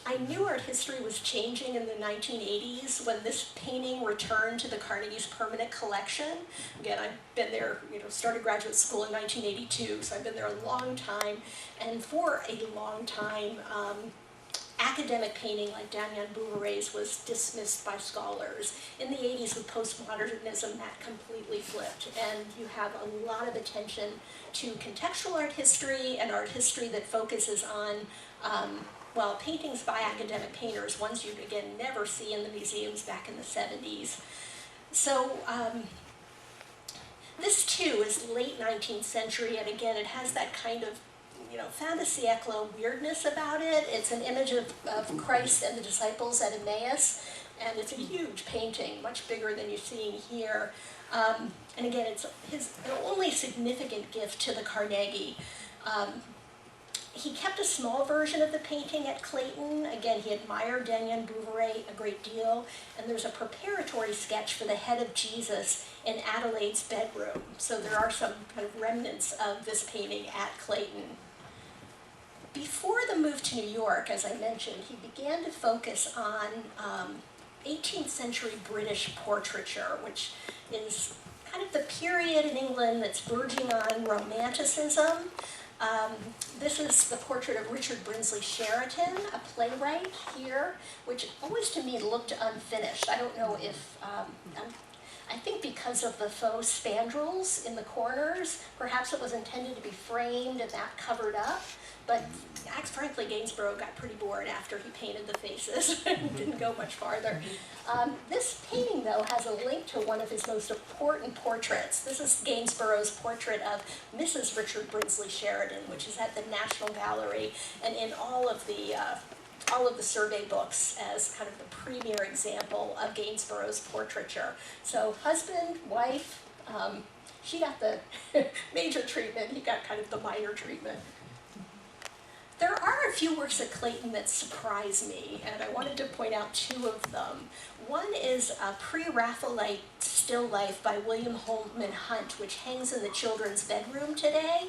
I knew art history was changing in the 1980s when this painting returned to the Carnegie's permanent collection. Again, I've been there, started graduate school in 1982, so I've been there a long time. And for a long time, academic painting like Damien Bouveret's was dismissed by scholars. In the 80s with postmodernism, that completely flipped, and you have a lot of attention to contextual art history and art history that focuses on paintings by academic painters, ones you'd, again, never see in the museums back in the 70s. So this, too, is late 19th century, and again, it has that kind of fin de siècle weirdness about it. It's an image of Christ and the disciples at Emmaus, and it's a huge painting, much bigger than you're seeing here. And again, it's his only significant gift to the Carnegie. He kept a small version of the painting at Clayton. Again, he admired Damien Bouveret a great deal, and there's a preparatory sketch for the head of Jesus in Adelaide's bedroom. So there are some kind of remnants of this painting at Clayton. Before the move to New York, as I mentioned, he began to focus on 18th century British portraiture, which is kind of the period in England that's verging on Romanticism. This is the portrait of Richard Brinsley Sheridan, a playwright here, which always to me looked unfinished. I don't know if, I think because of the faux spandrels in the corners, perhaps it was intended to be framed and that covered up, but frankly, Gainsborough got pretty bored after he painted the faces and didn't go much farther. This painting, though, has a link to one of his most important portraits. This is Gainsborough's portrait of Mrs. Richard Brinsley Sheridan, which is at the National Gallery and in all of the survey books as kind of the premier example of Gainsborough's portraiture. So husband, wife, she got the major treatment, he got kind of the minor treatment. There are a few works at Clayton that surprise me, and I wanted to point out two of them. One is a Pre-Raphaelite still life by William Holman Hunt, which hangs in the children's bedroom today.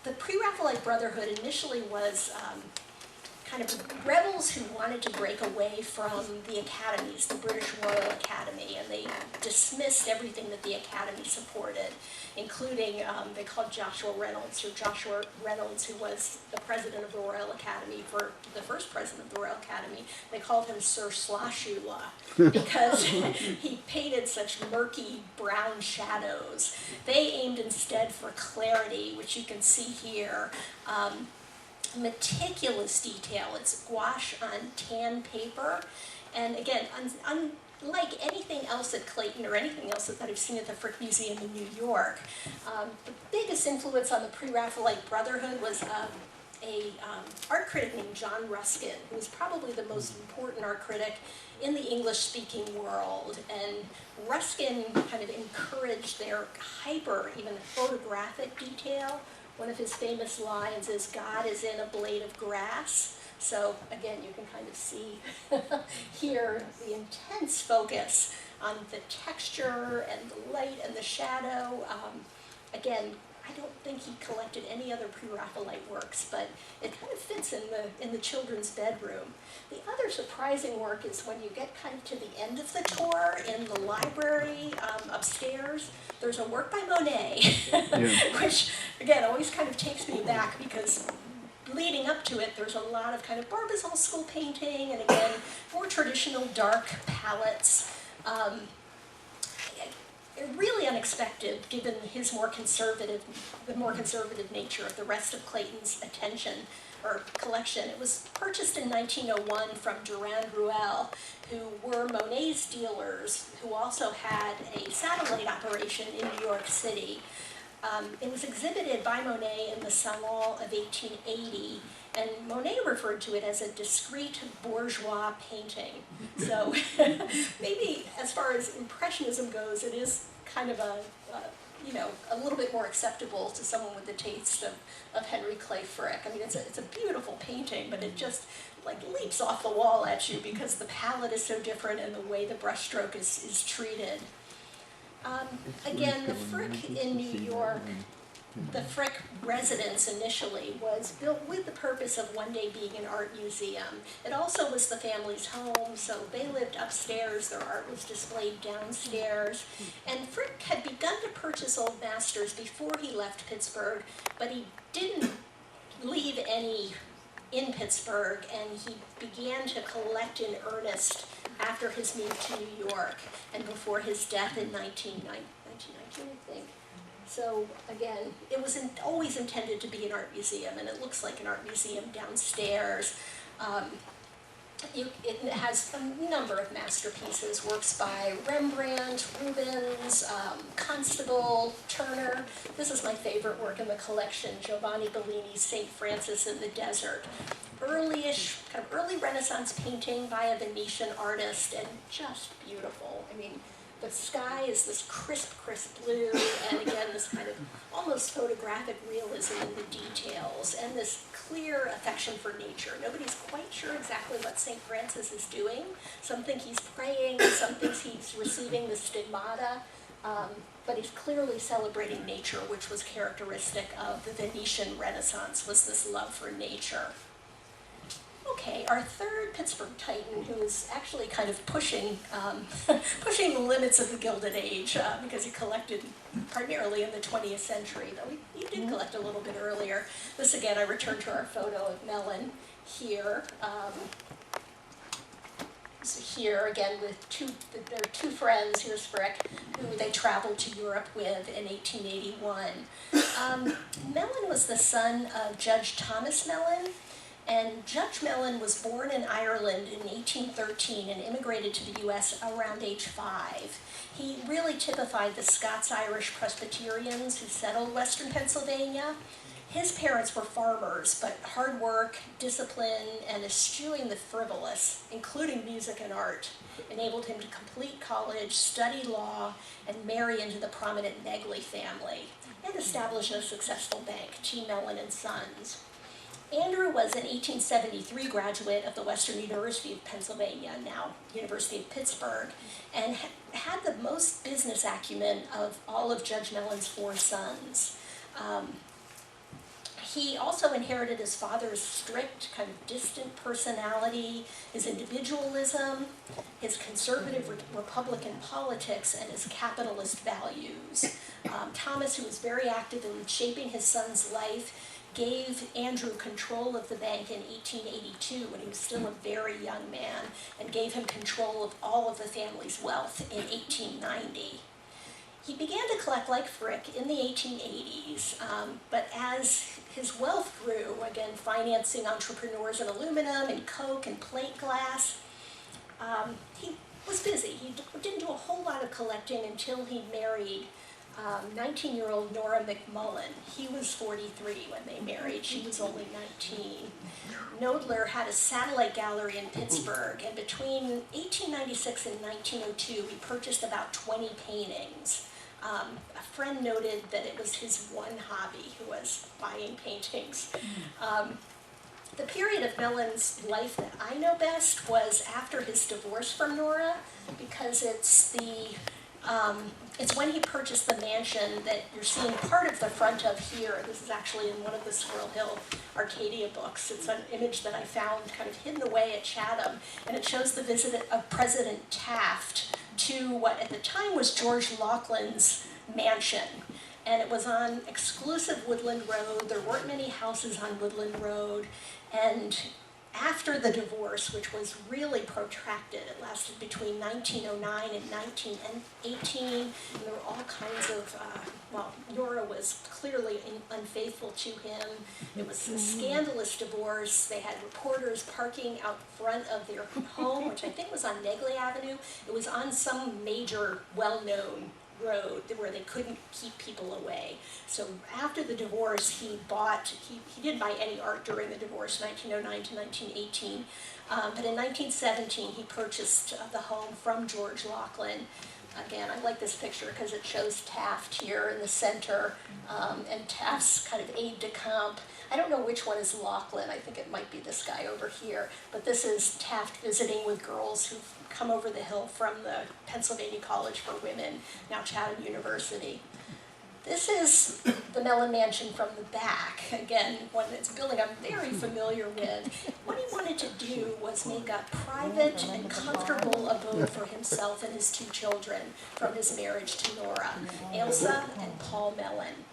The Pre-Raphaelite Brotherhood initially was kind of rebels who wanted to break away from the academies, the British Royal Academy, and they dismissed everything that the Academy supported, including, they called Joshua Reynolds, who was the president of the Royal Academy, for the first president of the Royal Academy. They called him Sir Sloshula because he painted such murky brown shadows. They aimed instead for clarity, which you can see here. Meticulous detail. It's gouache on tan paper, and again, unlike anything else at Clayton or anything else that I've seen at the Frick Museum in New York, the biggest influence on the Pre-Raphaelite Brotherhood was a art critic named John Ruskin, who was probably the most important art critic in the English-speaking world. And Ruskin kind of encouraged their hyper, even photographic detail. One of his famous lines is, "God is in a blade of grass." So again, you can kind of see here the intense focus on the texture and the light and the shadow. Again, I don't think he collected any other Pre-Raphaelite works, but it kind of fits in the children's bedroom. The other surprising work is when you get kind of to the end of the tour in the library upstairs, there's a work by Monet, which again always kind of takes me back because leading up to it, there's a lot of kind of Barbizon school painting, and again, more traditional dark palettes. Really unexpected, given his the more conservative nature of the rest of Clayton's attention or collection. It was purchased in 1901 from Durand Ruel, who were Monet's dealers, who also had a satellite operation in New York City. It was exhibited by Monet in the Salon of 1880, and Monet referred to it as a discreet bourgeois painting. So maybe as far as Impressionism goes, it is kind of a little bit more acceptable to someone with the taste of Henry Clay Frick. I mean, it's a beautiful painting, but it just like leaps off the wall at you because the palette is so different and the way the brushstroke is treated. Again, the Frick in New York The Frick residence initially was built with the purpose of one day being an art museum. It also was the family's home, so they lived upstairs, their art was displayed downstairs. And Frick had begun to purchase old masters before he left Pittsburgh, but he didn't leave any in Pittsburgh, and he began to collect in earnest after his move to New York and before his death in 1919, I think. So again, it was always intended to be an art museum, and it looks like an art museum downstairs. It has a number of masterpieces, works by Rembrandt, Rubens, Constable, Turner. This is my favorite work in the collection, Giovanni Bellini's St. Francis in the Desert. Early-ish, kind of early Renaissance painting by a Venetian artist, and just beautiful. I mean, the sky is this crisp blue, and again, this kind of almost photographic realism in the details, and this clear affection for nature. Nobody's quite sure exactly what St. Francis is doing. Some think he's praying, some think he's receiving the stigmata, but he's clearly celebrating nature, which was characteristic of the Venetian Renaissance, was this love for nature. Okay, our third Pittsburgh Titan, who is actually kind of pushing the limits of the Gilded Age, because he collected primarily in the 20th century, though he did collect a little bit earlier. This again, I return to our photo of Mellon here. So here again with there are two friends, here's Frick, who they traveled to Europe with in 1881. Mellon was the son of Judge Thomas Mellon. And Judge Mellon was born in Ireland in 1813 and immigrated to the U.S. around age 5. He really typified the Scots-Irish Presbyterians who settled western Pennsylvania. His parents were farmers, but hard work, discipline, and eschewing the frivolous, including music and art, enabled him to complete college, study law, and marry into the prominent Negley family, and establish a successful bank, T. Mellon and Sons. Andrew was an 1873 graduate of the Western University of Pennsylvania, now University of Pittsburgh, and had the most business acumen of all of Judge Mellon's 4 sons. He also inherited his father's strict, kind of distant personality, his individualism, his conservative Republican politics, and his capitalist values. Thomas, who was very active in shaping his son's life, gave Andrew control of the bank in 1882 when he was still a very young man, and gave him control of all of the family's wealth in 1890. He began to collect like Frick in the 1880s, but as his wealth grew, again financing entrepreneurs in aluminum and coke and plate glass, he was busy. He didn't do a whole lot of collecting until he married 19-year-old Nora McMullen. He was 43 when they married. She was only 19. Knoedler had a satellite gallery in Pittsburgh, and between 1896 and 1902, he purchased about 20 paintings. A friend noted that it was his one hobby, who was buying paintings. The period of Mellon's life that I know best was after his divorce from Nora, because it's when he purchased the mansion that you're seeing part of the front of here. This is actually in one of the Squirrel Hill Arcadia books. It's an image that I found kind of hidden away at Chatham, and it shows the visit of President Taft to what at the time was George Laughlin's mansion. And it was on exclusive Woodland Road. There weren't many houses on Woodland Road. And after the divorce, which was really protracted, it lasted between 1909 and 1918, and there were all kinds of, Nora was clearly unfaithful to him. It was a scandalous divorce. They had reporters parking out front of their home, which I think was on Negley Avenue. It was on some major, well-known road where they couldn't keep people away. So after the divorce, he didn't buy any art during the divorce, 1909 to 1918, but in 1917 he purchased the home from George Laughlin. Again, I like this picture because it shows Taft here in the center, and Taft's kind of aide-de-camp. I don't know which one is Laughlin. I think it might be this guy over here, but this is Taft visiting with girls who've come over the hill from the Pennsylvania College for Women, now Chatham University. This is the Mellon Mansion from the back. Again, one that's a building I'm very familiar with. What he wanted to do was make a private and comfortable abode for himself and his 2 children from his marriage to Nora, Ailsa and Paul Mellon.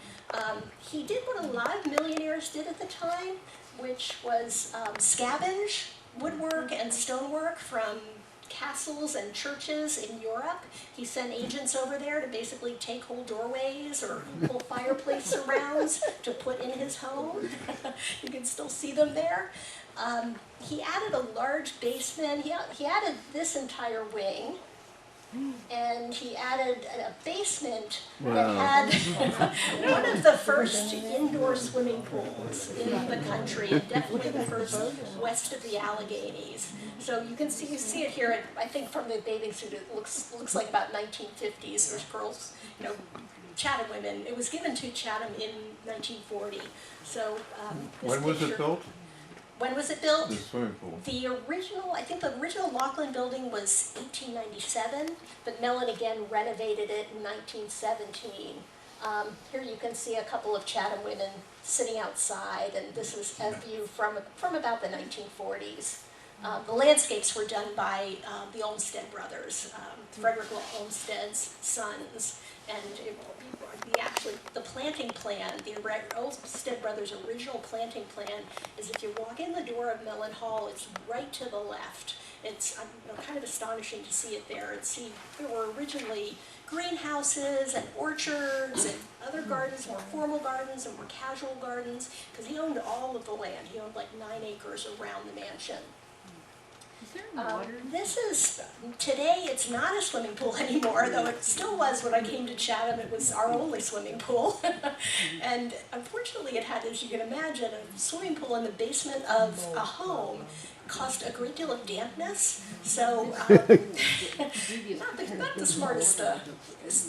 He did what a lot of millionaires did at the time, which was scavenge woodwork and stonework from castles and churches in Europe. He sent agents over there to basically take whole doorways or whole fireplace surrounds to put in his home. You can still see them there. He added a large basement. He added this entire wing. And he added a basement that had one of the first indoor swimming pools in the country, and definitely the first west of the Alleghenies. So you can see it here. I think from the bathing suit, it looks like about 1950s. There's girls, Chatham women. It was given to Chatham in 1940. So When was it built? When was it built? The swimming pool. I think the original Laughlin building was 1897, but Mellon again renovated it in 1917. Here you can see a couple of Chatham women sitting outside, and this is a view from about the 1940s. The landscapes were done by the Olmsted brothers, Frederick Olmsted's sons, and the planting plan, the Olmsted brothers' original planting plan is if you walk in the door of Mellon Hall, it's right to the left. It's kind of astonishing to see it there. There were originally greenhouses and orchards and other gardens, more formal gardens and more casual gardens, because he owned all of the land. He owned like 9 acres around the mansion. Today it's not a swimming pool anymore, though it still was when I came to Chatham. It was our only swimming pool. And unfortunately it had, as you can imagine, a swimming pool in the basement of a home caused a great deal of dampness, so not the smartest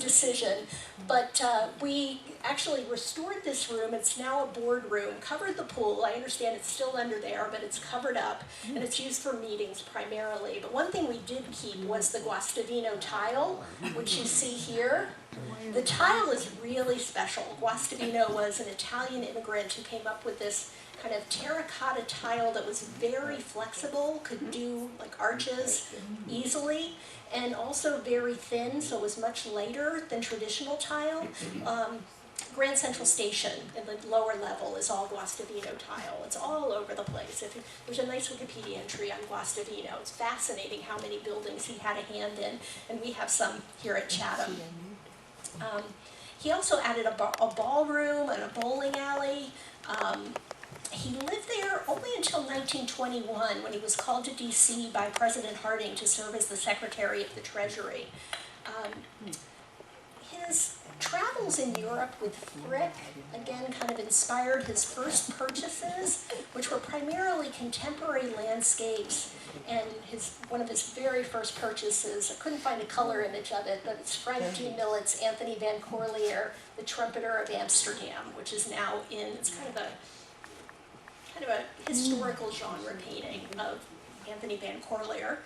decision, but we actually restored this room. It's now a boardroom, covered the pool. I understand it's still under there, but it's covered up, and it's used for meetings primarily. But one thing we did keep was the Guastavino Tile, which you see here. The tile is really special. Guastavino was an Italian immigrant who came up with this kind of terracotta tile that was very flexible, could do like arches easily, and also very thin, so it was much lighter than traditional tile. Grand Central Station in the lower level is all Guastavino tile. It's all over the place. There's a nice Wikipedia entry on Guastavino. It's fascinating how many buildings he had a hand in, and we have some here at Chatham. He also added a ballroom and a bowling alley. He lived there only until 1921, when he was called to D.C. by President Harding to serve as the Secretary of the Treasury. His travels in Europe with Frick, again, kind of inspired his first purchases, which were primarily contemporary landscapes. And one of his very first purchases, I couldn't find a color image of it, but it's Frank G. Millet's Anthony Van Corlear, The Trumpeter of Amsterdam, which is now it's kind of a historical genre painting of Anthony Van Corlear,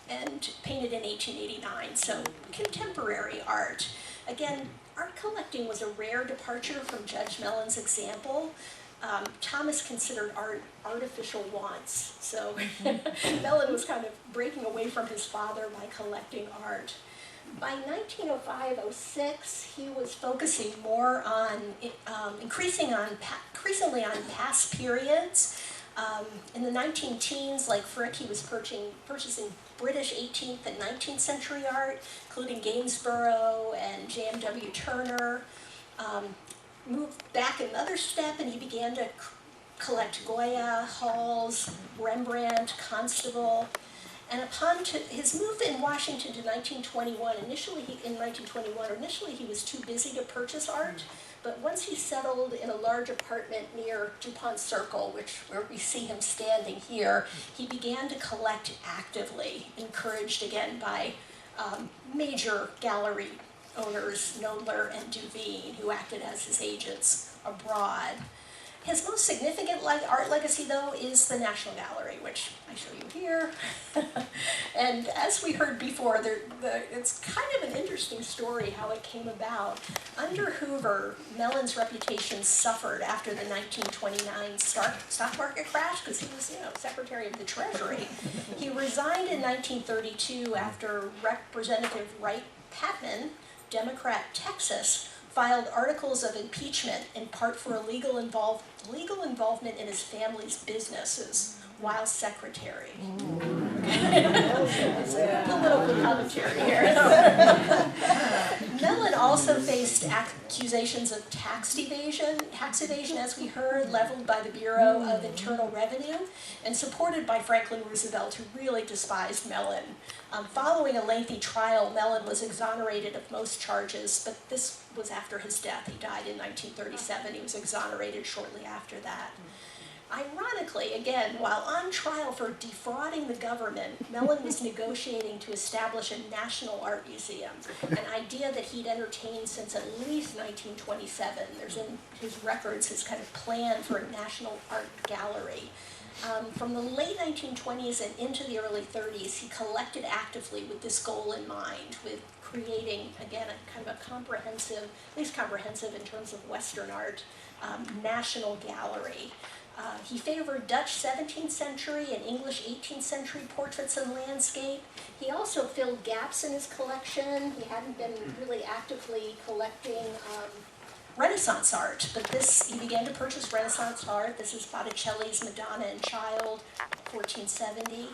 and painted in 1889, so contemporary art. Again, art collecting was a rare departure from Judge Mellon's example. Thomas considered art artificial wants, so Mellon was kind of breaking away from his father by collecting art. By 1905-06, he was focusing more on, increasingly on past periods. In the 19-teens, like Frick, he was purchasing British 18th and 19th century art, including Gainsborough and J.M.W. Turner. Moved back another step, and he began to collect Goya, Halls, Rembrandt, Constable. And upon his move in Washington to 1921, initially he was too busy to purchase art, but once he settled in a large apartment near DuPont Circle, where we see him standing here, he began to collect actively, encouraged again by major gallery owners, Knoedler and Duveen, who acted as his agents abroad. His most significant art legacy, though, is the National Gallery, which I show you here. And as we heard before, it's kind of an interesting story how it came about. Under Hoover, Mellon's reputation suffered after the 1929 stock market crash because he was, Secretary of the Treasury. He resigned in 1932 after Representative Wright Patman, Democrat, Texas, filed articles of impeachment in part for a legal involvement in his family's businesses while secretary. It's a political commentary here. Mellon also faced accusations of tax evasion, as we heard, leveled by the Bureau of Internal Revenue and supported by Franklin Roosevelt, who really despised Mellon. Following a lengthy trial, Mellon was exonerated of most charges, but this was after his death. He died in 1937. He was exonerated shortly after that. Ironically, again, while on trial for defrauding the government, Mellon was negotiating to establish a national art museum, an idea that he'd entertained since at least 1927. There's in his records his kind of plan for a national art gallery. From the late 1920s and into the early 30s, he collected actively with this goal in mind, with creating, again, a kind of a comprehensive, at least comprehensive in terms of Western art, national gallery. He favored Dutch 17th century and English 18th century portraits and landscape. He also filled gaps in his collection. He hadn't been really actively collecting Renaissance art, but he began to purchase Renaissance art. This is Botticelli's Madonna and Child, 1470.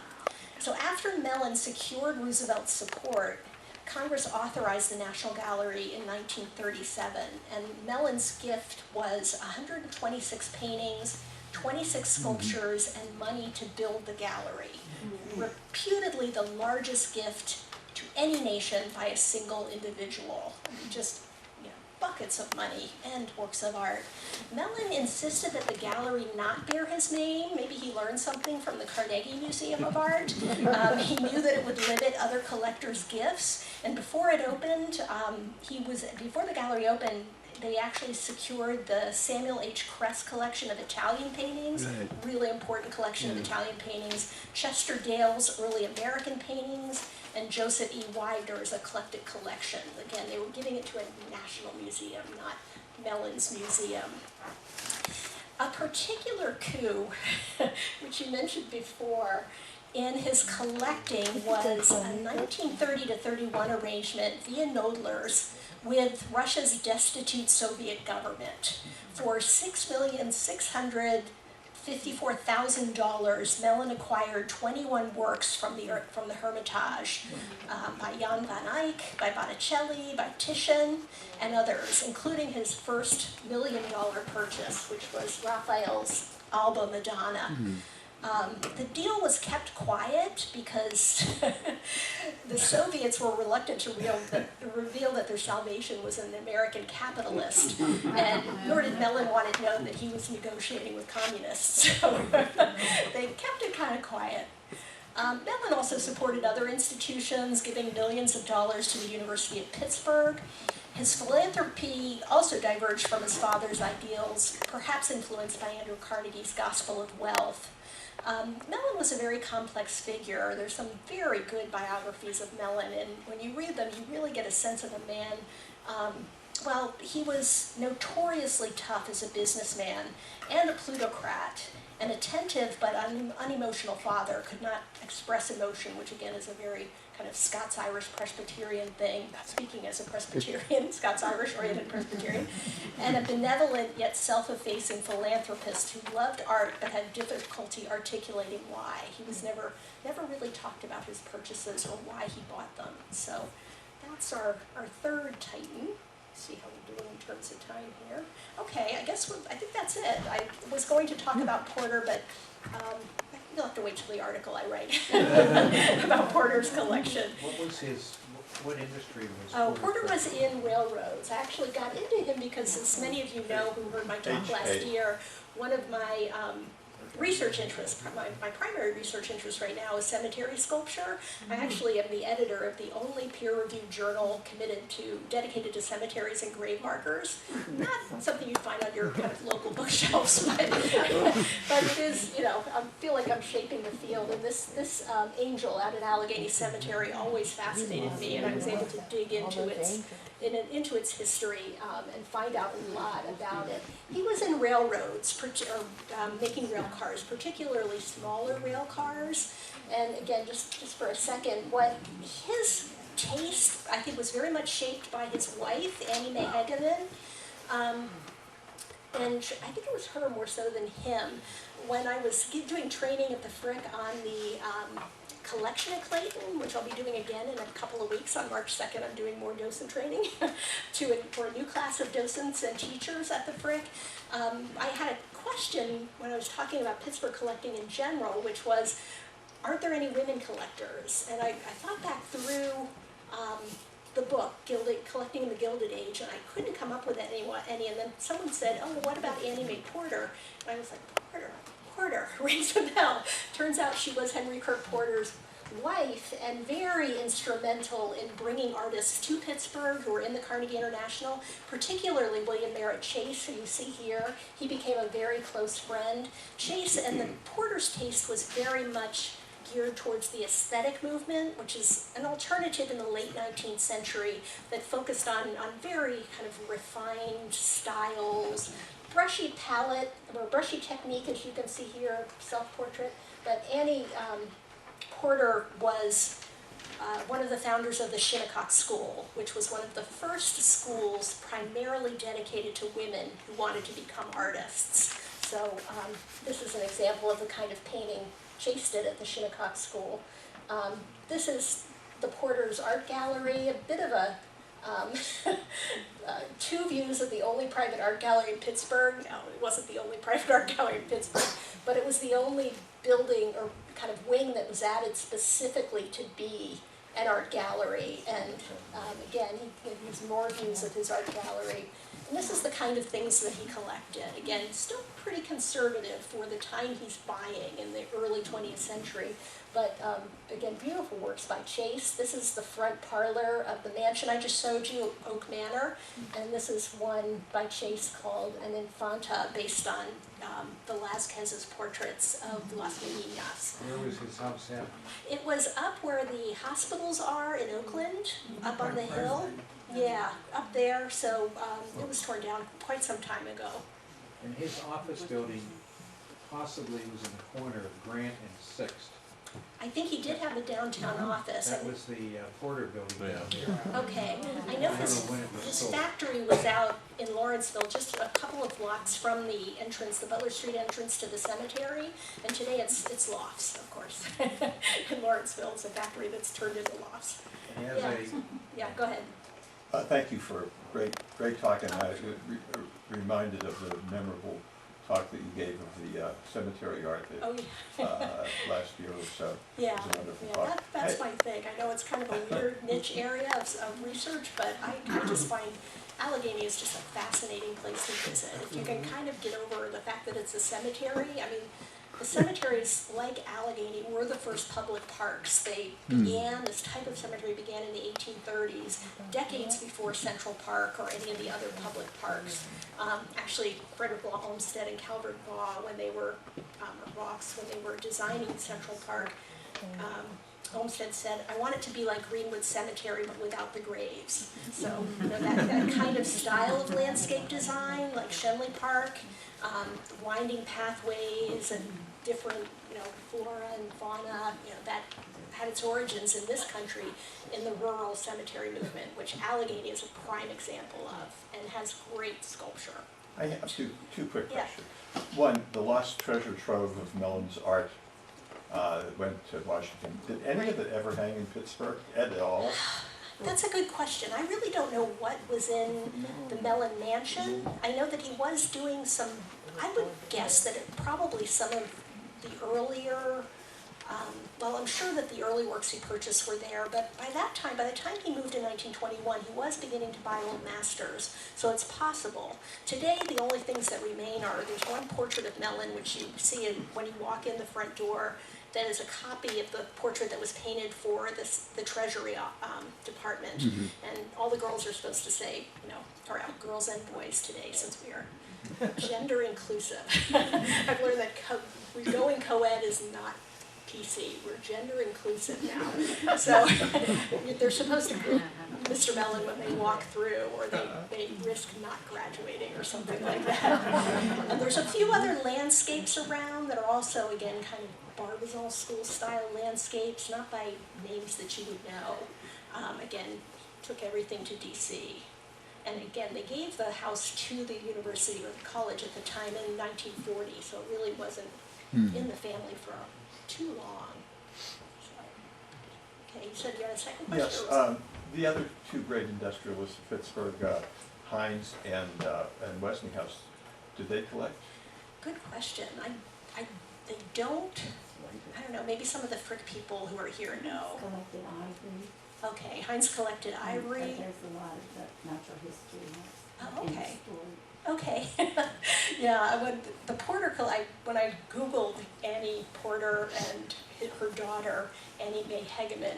So after Mellon secured Roosevelt's support, Congress authorized the National Gallery in 1937, and Mellon's gift was 126 paintings, 26 sculptures, and money to build the gallery. Reputedly the largest gift to any nation by a single individual. Just buckets of money and works of art. Mellon insisted that the gallery not bear his name. Maybe he learned something from the Carnegie Museum of Art. He knew that it would limit other collectors' gifts. And before it opened, before the gallery opened, they actually secured the Samuel H. Kress collection of Italian paintings, really important collection of Italian paintings, Chester Dale's early American paintings, and Joseph E. Widener's eclectic collection. Again, they were giving it to a national museum, not Mellon's museum. A particular coup, which you mentioned before, in his collecting was a 1930 to 31 arrangement via Knoedler's with Russia's destitute Soviet government. For $6,654,000, Mellon acquired 21 works from the Hermitage by Jan van Eyck, by Botticelli, by Titian, and others, including his first $1 million purchase, which was Raphael's Alba Madonna. The deal was kept quiet because the Soviets were reluctant to reveal that their salvation was an American capitalist, and nor did Mellon want it known that he was negotiating with communists, so they kept it kind of quiet. Mellon also supported other institutions, giving millions of dollars to the University of Pittsburgh. His philanthropy also diverged from his father's ideals, perhaps influenced by Andrew Carnegie's Gospel of Wealth. Mellon was a very complex figure. There's some very good biographies of Mellon, and when you read them, you really get a sense of a man. He was notoriously tough as a businessman and a plutocrat, an attentive but unemotional father, could not express emotion, which again is a very kind of Scots-Irish Presbyterian thing, speaking as a Presbyterian, Scots-Irish-oriented Presbyterian, and a benevolent yet self-effacing philanthropist who loved art but had difficulty articulating why. He was never really talked about his purchases or why he bought them. So that's our third Titan. See how we're doing in terms of time here. Okay, I think that's it. I was going to talk about Porter, but you'll have to wait till the article I write about Porter's collection. What industry was Porter was in railroads. I actually got into him because, as many of you know who heard my talk last year, one of my research interest, my primary research interest right now is cemetery sculpture. I actually am the editor of the only peer-reviewed journal dedicated to cemeteries and grave markers. Not something you'd find on your kind of local bookshelves, but it is, I feel like I'm shaping the field. And this angel out at Allegheny Cemetery always fascinated me, and I was able to dig into its history and find out a lot about it. He was in railroads, making rail cars, particularly smaller rail cars. And again, just for a second, what his taste, I think, was very much shaped by his wife, Annie Mae Hegeman. And I think it was her more so than him. When I was doing training at the Frick on the collection at Clayton, which I'll be doing again in a couple of weeks. On March 2nd, I'm doing more docent training for a new class of docents and teachers at the Frick. I had a question when I was talking about Pittsburgh collecting in general, which was, aren't there any women collectors? And I thought back through the book, Gilded, Collecting in the Gilded Age, and I couldn't come up with any. And then someone said, oh, well, what about Annie Mae Porter? And I was like, Porter, rings a bell. Turns out she was Henry Kirk Porter's wife and very instrumental in bringing artists to Pittsburgh who were in the Carnegie International, particularly William Merritt Chase, who you see here. He became a very close friend. Chase and the Porter's taste was very much geared towards the aesthetic movement, which is an alternative in the late 19th century that focused on very kind of refined styles, brushy palette, or brushy technique, as you can see here, self-portrait. But Annie Porter was one of the founders of the Shinnecock School, which was one of the first schools primarily dedicated to women who wanted to become artists. So this is an example of the kind of painting Chase did at the Shinnecock School. This is the Porter's art gallery, a bit of a two views of the only private art gallery in Pittsburgh. No, it wasn't the only private art gallery in Pittsburgh, but it was the only building or kind of wing that was added specifically to be an art gallery. And again, he gives more views of his art gallery. And this is the kind of things that he collected. Again, still pretty conservative for the time he's buying in the early 20th century. But again, beautiful works by Chase. This is the front parlor of the mansion I just showed you, Oak Manor. And this is one by Chase called An Infanta, based on Velázquez's portraits of Las Meninas. Where was his house at? It was up where the hospitals are in Oakland, up on the hill. Yeah, up there. So it was torn down quite some time ago. And his office building possibly was in the corner of Grant and 6th. I think he did have a downtown office. That was the Porter building down there. Okay, I know his factory was out in Lawrenceville, just a couple of blocks from the entrance, the Butler Street entrance to the cemetery, and today it's lofts, of course. In Lawrenceville, it's a factory that's turned into lofts. And he has Yeah, go ahead. Thank you for a great talk, and I was reminded of the memorable talk that you gave of the cemetery art that, Oh, yeah. last year or so. Yeah, It was a wonderful yeah, talk. that's my thing. I know it's kind of a weird niche area of research, but I just find Allegheny is just a fascinating place to visit. If you can kind of get over the fact that it's a cemetery, I mean, the cemeteries, like Allegheny, were the first public parks. They began, this type of cemetery began in the 1830s, decades before Central Park or any of the other public parks. Actually, Frederick Law Olmsted and Calvert Law, when they were, Rocks, when they were designing Central Park, Olmsted said, I want it to be like Greenwood Cemetery, but without the graves. So, that kind of style of landscape design, like Shenley Park, winding pathways and different, flora and fauna, that had its origins in this country in the rural cemetery movement, which Allegheny is a prime example of, and has great sculpture. I have two quick Yeah. questions. One, the lost treasure trove of Mellon's art that went to Washington. Did any of it ever hang in Pittsburgh at all? That's a good question. I really don't know what was in the Mellon Mansion. I know that he was doing some, I would guess that probably some of the earlier Well, I'm sure that the early works he purchased were there, but by the time he moved in 1921, he was beginning to buy old masters, so it's possible. Today, the only things that remain are, there's one portrait of Mellon, which you see when you walk in the front door, that is a copy of the portrait that was painted for the Treasury Department. Mhm. And all the girls are supposed to say, or girls and boys today, since we are gender inclusive. I've learned that going co-ed is not PC. We're gender inclusive now. So they're supposed to group Mr. Mellon when they walk through, or they risk not graduating or something like that. And there's a few other landscapes around that are also, again, kind of Barbizon school style landscapes, not by names that you would know. Again, took everything to DC. And again, they gave the house to the university or the college at the time in 1940, so it really wasn't in the family for too long. So, okay, you said you had a second question? Yes, the other two great industrialists, Pittsburgh, Heinz and Westinghouse, did they collect? Good question. They don't. I don't know. Maybe some of the Frick people who are here know. Collected ivory. Okay, Heinz collected ivory. There's a lot of the natural history. Oh, okay. Story. Okay. Yeah, when I Googled Annie Porter and her daughter, Annie Mae Hegeman,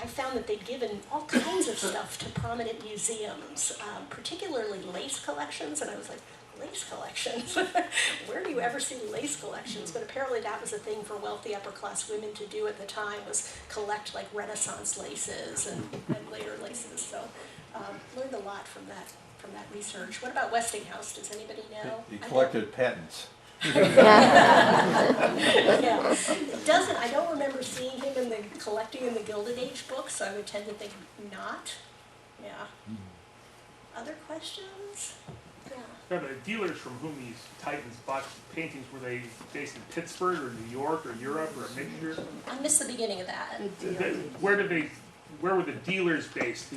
I found that they'd given all kinds of stuff to prominent museums, particularly lace collections, and I was like, lace collections? Where do you ever see lace collections? But apparently that was a thing for wealthy upper class women to do at the time, was collect like Renaissance laces and later laces. So learned a lot from that research. What about Westinghouse? Does anybody know? He collected patents. Yeah. I don't remember seeing him collecting in the Gilded Age books, so I would tend to think not. Yeah. Other questions? Yeah. Now, the dealers from whom these titans bought paintings, were they based in Pittsburgh or New York or Europe or a mixture? I missed the beginning of that. Where were the dealers based?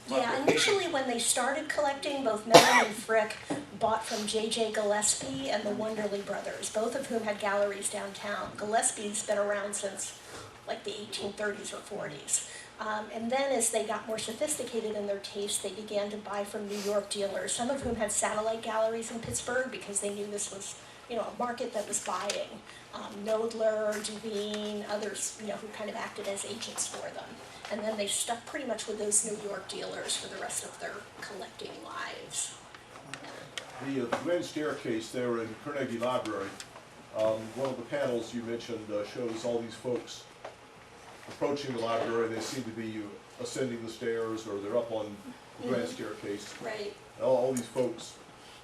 Yeah, initially when they started collecting, both Mellon and Frick bought from J.J. Gillespie and the Wonderly brothers, both of whom had galleries downtown. Gillespie's been around since like the 1830s or 40s. And then as they got more sophisticated in their taste, they began to buy from New York dealers, some of whom had satellite galleries in Pittsburgh because they knew this was, a market that was buying. Nodler, Devine, others, who kind of acted as agents for them. And then they stuck pretty much with those New York dealers for the rest of their collecting lives. The grand staircase there in Carnegie Library, one of the panels you mentioned shows all these folks approaching the library. They seem to be ascending the stairs, or they're up on the grand staircase. Right. All these folks,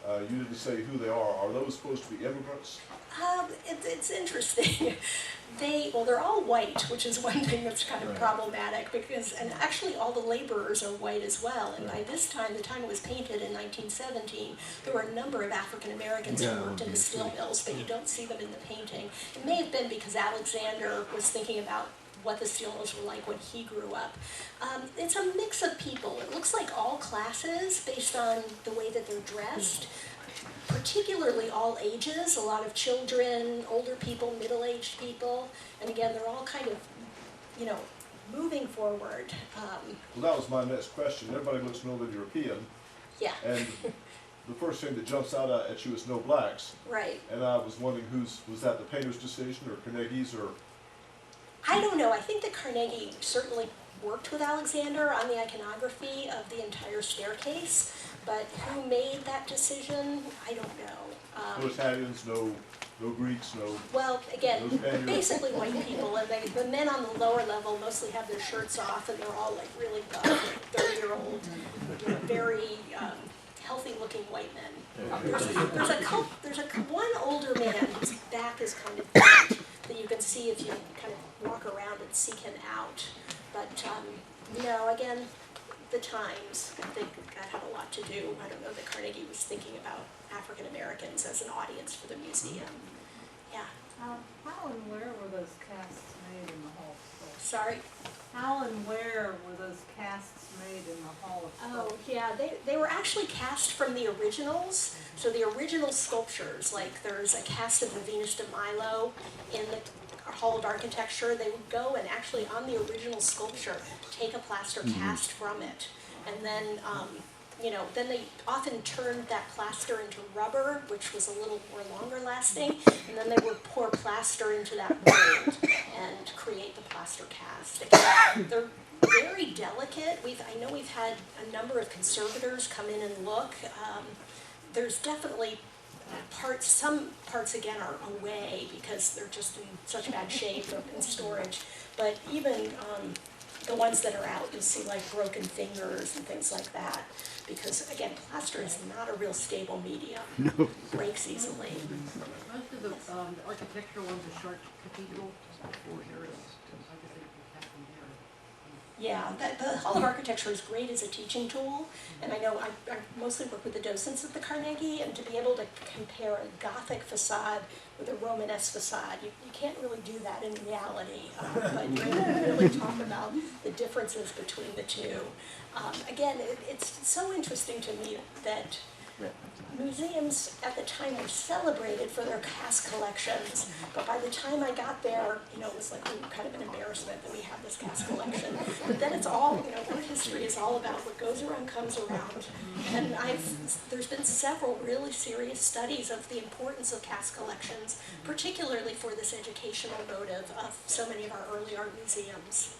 you didn't say who they are. Are those supposed to be immigrants? It's interesting. They're all white, which is one thing that's kind of problematic, and actually all the laborers are white as well. And by this time, the time it was painted in 1917, there were a number of African Americans who worked in the steel mills, but you don't see them in the painting. It may have been because Alexander was thinking about what the steel mills were like when he grew up. It's a mix of people. It looks like all classes based on the way that they're dressed. Particularly all ages, a lot of children, older people, middle-aged people, and again, they're all kind of, moving forward. Well, that was my next question. Everybody looks Northern European, Yeah, and the first thing that jumps out at you is no blacks. right. And I was wondering was that the painter's decision, or Carnegie's, or? I don't know. I think that Carnegie certainly worked with Alexander on the iconography of the entire staircase, but who made that decision, I don't know. No Italians, no Greeks, no. Well, again, No Spaniards. basically white people, and the men on the lower level mostly have their shirts off, and they're all like really buff, like 30-year-old, very healthy-looking white men. There's one older man whose back is kind of bent that you can see if you kind of walk around and seek him out. But again, the times, I think that had a lot to do. I don't know that Carnegie was thinking about African Americans as an audience for the museum. Yeah. How and where were those casts made in the Hall of Sculpture? Sorry. How and where were those casts made in the Hall of Sculpture? Oh, yeah, they were actually cast from the originals. So the original sculptures, like there's a cast of the Venus de Milo in the Hall of Architecture, they would go and actually on the original sculpture, take a plaster cast from it. And then, then they often turned that plaster into rubber, which was a little more longer lasting, and then they would pour plaster into that mold and create the plaster cast. Again, they're very delicate. I know we've had a number of conservators come in and look. There's definitely some parts again are away because they're just in such bad shape, they're in storage. But even the ones that are out, you'll see like broken fingers and things like that. Because again, plaster is not a real stable medium. No. Breaks easily. Most of the architectural ones are short cathedral areas. Yeah, the Hall of Architecture is great as a teaching tool, and I know I mostly work with the docents at the Carnegie, and to be able to compare a Gothic facade with a Romanesque facade, you can't really do that in reality, but you can really talk about the differences between the two. Again, it's so interesting to me that museums at the time were celebrated for their cast collections, but by the time I got there, it was like kind of an embarrassment that we have this cast collection. But then it's all, art history is all about what goes around comes around. And there's been several really serious studies of the importance of cast collections, particularly for this educational motive of so many of our early art museums.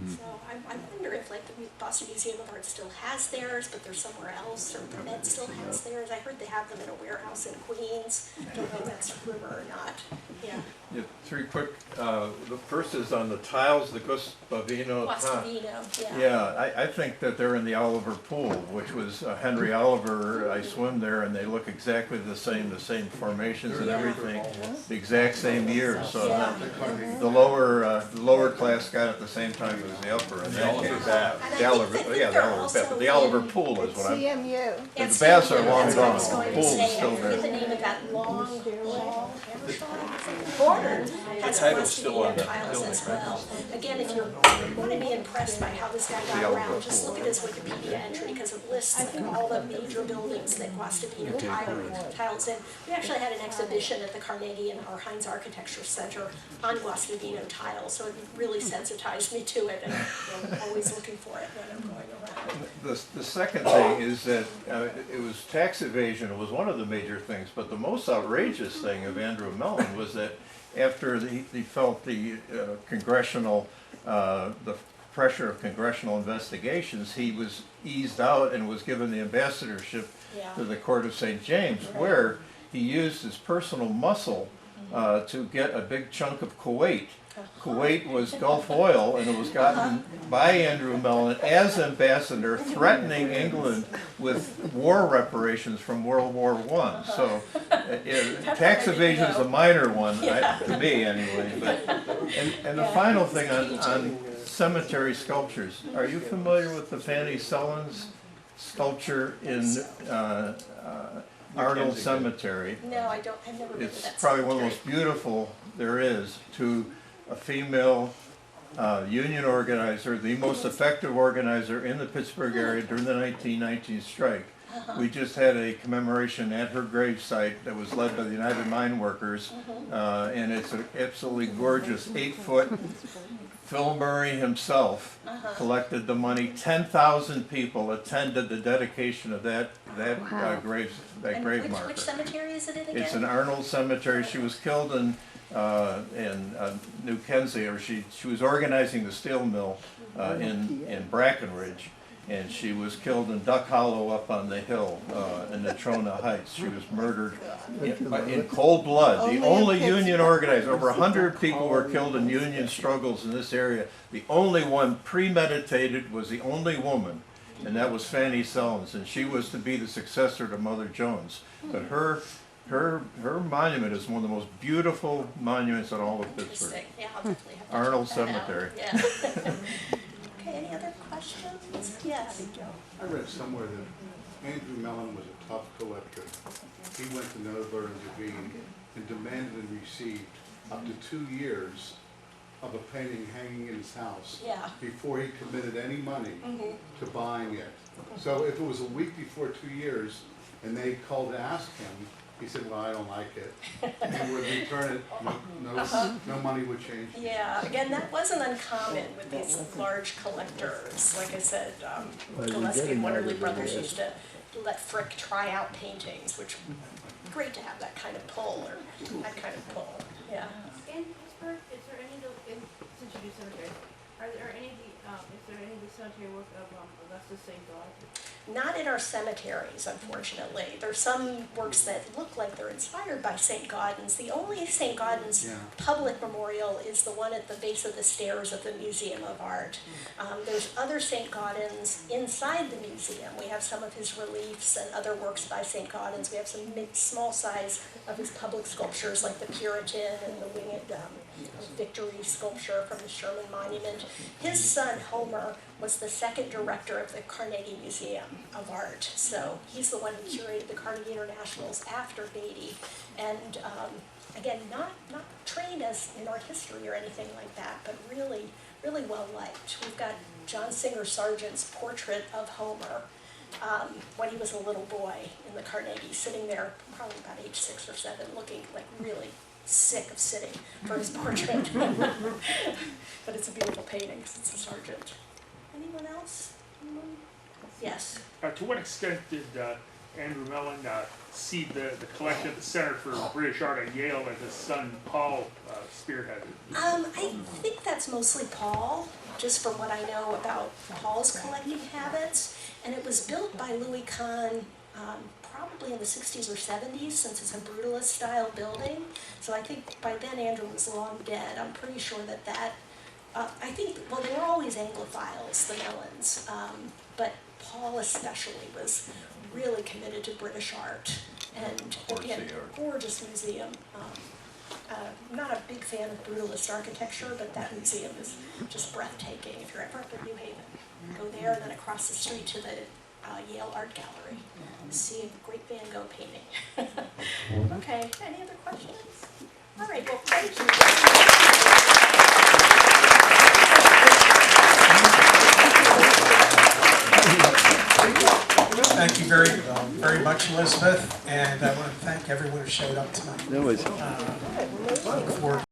So I wonder if like the Boston Museum of Art still has theirs, but they're somewhere else, or the Met still has theirs. I heard they have them in a warehouse in Queens. Don't know if that's a rumor or not. Yeah. Three quick, the first is on the tiles, the Guastavino Tile. Guastavino, Yeah, I think that they're in the Oliver Pool, which was Henry Oliver. I swim there and they look exactly the same formations and everything, the exact same year. So the lower class got it at the same time as the upper. In that case, the Oliver Pool is what I'm. CMU. The baths are long gone. The The pool is still the there. name of that long border has Guastavino tiles as well. Again, if you want to be impressed by how this guy got around, just look at his Wikipedia entry because it lists all the major buildings that Guastavino tiles in. We actually had an exhibition at the Carnegie and our Heinz Architecture Center on Guastavino tiles, so it really sensitized me to it, and I'm always looking for it when I'm going around. The second thing is that it was tax evasion. It was one of the major things, but the most outrageous thing of Andrew Mellon was that after he felt the the pressure of congressional investigations, he was eased out and was given the ambassadorship to the Court of St. James, where he used his personal muscle to get a big chunk of Kuwait. Kuwait was Gulf oil, and it was gotten by Andrew Mellon as ambassador, threatening England with war reparations from World War I. So tax evasion is a minor one, to me anyway. But, and the final thing on cemetery sculptures. Are you familiar with the Fanny Sellons sculpture in Arnold Cemetery? No, I don't. I've never been to that. It's probably one of the most beautiful there is, to a female union organizer, the most effective organizer in the Pittsburgh area during the 1919 strike. We just had a commemoration at her gravesite that was led by the United Mine Workers, and it's an absolutely gorgeous 8-foot. Phil Murray himself collected the money. 10,000 people attended the dedication of that grave marker. Which cemetery is it in again? It's in Arnold Cemetery. She was killed in New Kenzie, or she was organizing the steel mill in Brackenridge, and she was killed in Duck Hollow up on the hill in Natrona Heights. She was murdered in cold blood. The only union organizer, over 100 people were killed in union struggles in this area. The only one premeditated was the only woman, and that was Fanny Sellons, and she was to be the successor to Mother Jones. But her monument is one of the most beautiful monuments in all of Pittsburgh. Yeah, I'll definitely have to Arnold check that Cemetery. out. Yeah. Okay, any other questions? Yes. I read somewhere that Andrew Mellon was a tough collector. He went to Nobler and Devine and demanded and received up to 2 years of a painting hanging in his house before he committed any money to buying it. So if it was a week before 2 years and they called to ask him, He said, well, I don't like it. And he would return it, no money would change. Yeah, again, that wasn't uncommon with these large collectors. Like I said, Gillespie and Wonderly Brothers used to let Frick try out paintings, which great to have that kind of pull, or that kind of pull, yeah. In Pittsburgh, is there any, since you do cemeteries, are there any, is there any of the cemetery work of Augustus St. God? Not in our cemeteries, unfortunately. There's some works that look like they're inspired by St. Gaudens. The only St. Gaudens public memorial is the one at the base of the stairs of the Museum of Art. There's other St. Gaudens inside the museum. We have some of his reliefs and other works by St. Gaudens. We have some small size of his public sculptures like the Puritan and the Winged Victory sculpture from the Sherman Monument. His son, Homer, was the second director of the Carnegie Museum of Art. So he's the one who curated the Carnegie Internationals after Beatty. And again, not trained as in art history or anything like that, but really, really well liked. We've got John Singer Sargent's portrait of Homer when he was a little boy in the Carnegie, sitting there probably about age 6 or 7, looking like really sick of sitting for his portrait. But it's a beautiful painting because it's a Sargent. Anyone else? Anyone? Yes. To what extent did Andrew Mellon seed the collection at the Center for British Art at Yale that his son Paul spearheaded? I think that's mostly Paul, just from what I know about Paul's collecting habits. And it was built by Louis Kahn probably in the 60s or 70s, since it's a brutalist style building. So I think by then Andrew was long dead. I'm pretty sure that I think, well, they were always Anglophiles, the Mellons, but Paul especially was really committed to British art, and again, gorgeous museum. I'm not a big fan of brutalist architecture, but that museum is just breathtaking. If you're ever up in New Haven, go there, and then across the street to the Yale Art Gallery. See a great Van Gogh painting. Okay, any other questions? All right, well, thank you. Thank you very much, Elisabeth, and I want to thank everyone who showed up tonight. That was. Look forward